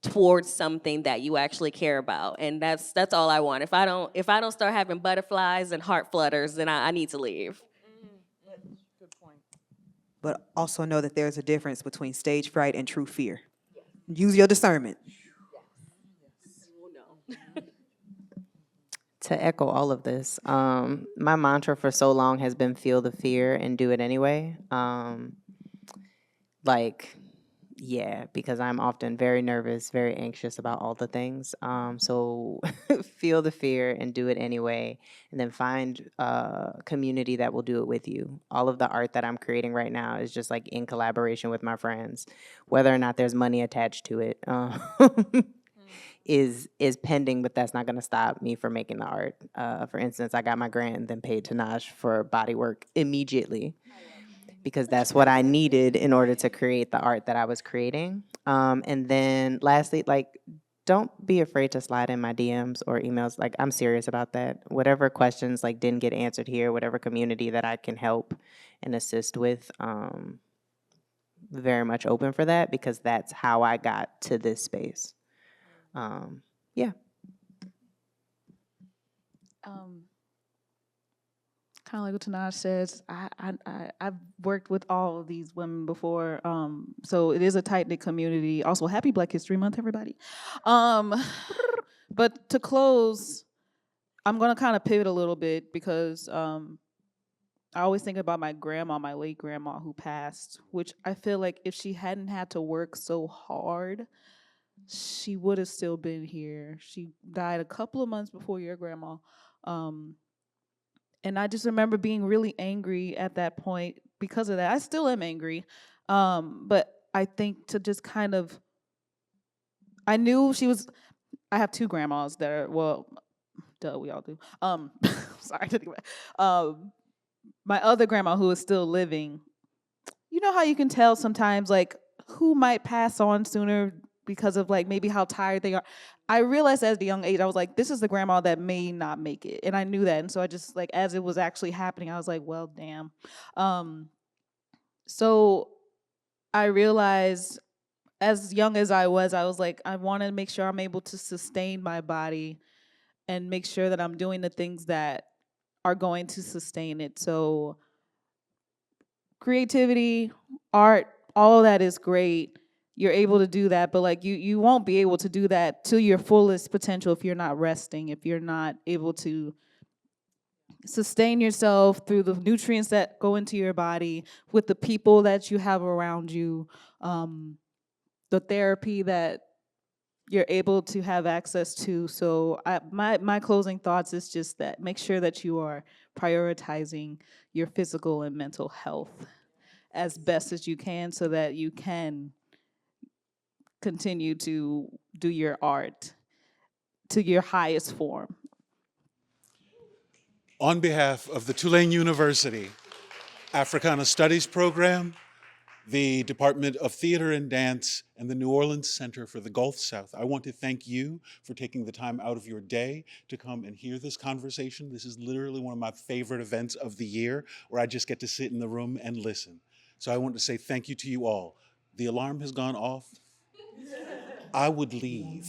towards something that you actually care about, and that's all I want. If I don't start having butterflies and heart flutters, then I need to leave. But also know that there's a difference between stage fright and true fear. Use your discernment. To echo all of this, my mantra for so long has been feel the fear and do it anyway. Because I'm often very nervous, very anxious about all the things. So feel the fear and do it anyway. And then find a community that will do it with you. All of the art that I'm creating right now is just like in collaboration with my friends. Whether or not there's money attached to it is pending, but that's not going to stop me from making the art. For instance, I got my grant and then paid Tenaj for body work immediately, because that's what I needed in order to create the art that I was creating. And then lastly, like, don't be afraid to slide in my DMs or emails. Like, I'm serious about that. Whatever questions like didn't get answered here, whatever community that I can help and assist with, very much open for that, because that's how I got to this space. Kind of like what Tenaj says, I've worked with all of these women before, so it is a tight-knit community. Also, happy Black History Month, everybody. But to close, I'm going to kind of pivot a little bit, because I always think about my grandma, my late grandma who passed, which I feel like if she hadn't had to work so hard, she would have still been here. She died a couple of months before your grandma. And I just remember being really angry at that point because of that. I still am angry. But I think to just kind of, I knew she was, I have two grandmas that are, well, duh, we all do. Sorry, I didn't think about it. My other grandma who is still living, you know how you can tell sometimes, like, who might pass on sooner because of, like, maybe how tired they are. I realized at a young age, I was like, this is the grandma that may not make it. And I knew that. And so I just, like, as it was actually happening, I was like, well, damn. So I realized, as young as I was like, I want to make sure I'm able to sustain my body and make sure that I'm doing the things that are going to sustain it. So creativity, art, all of that is great. You're able to do that, but like you won't be able to do that to your fullest potential if you're not resting, if you're not able to sustain yourself through the nutrients that go into your body, with the people that you have around you, the therapy that you're able to have access to. So my closing thoughts is just that make sure that you are prioritizing your physical and mental health as best as you can so that you can continue to do your art to your highest form. On behalf of the Tulane University Africana Studies Program, the Department of Theater and Dance, and the New Orleans Center for the Gulf South, I want to thank you for taking the time out of your day to come and hear this conversation. This is literally one of my favorite events of the year, where I just get to sit in the room and listen. So I want to say thank you to you all. The alarm has gone off. I would leave.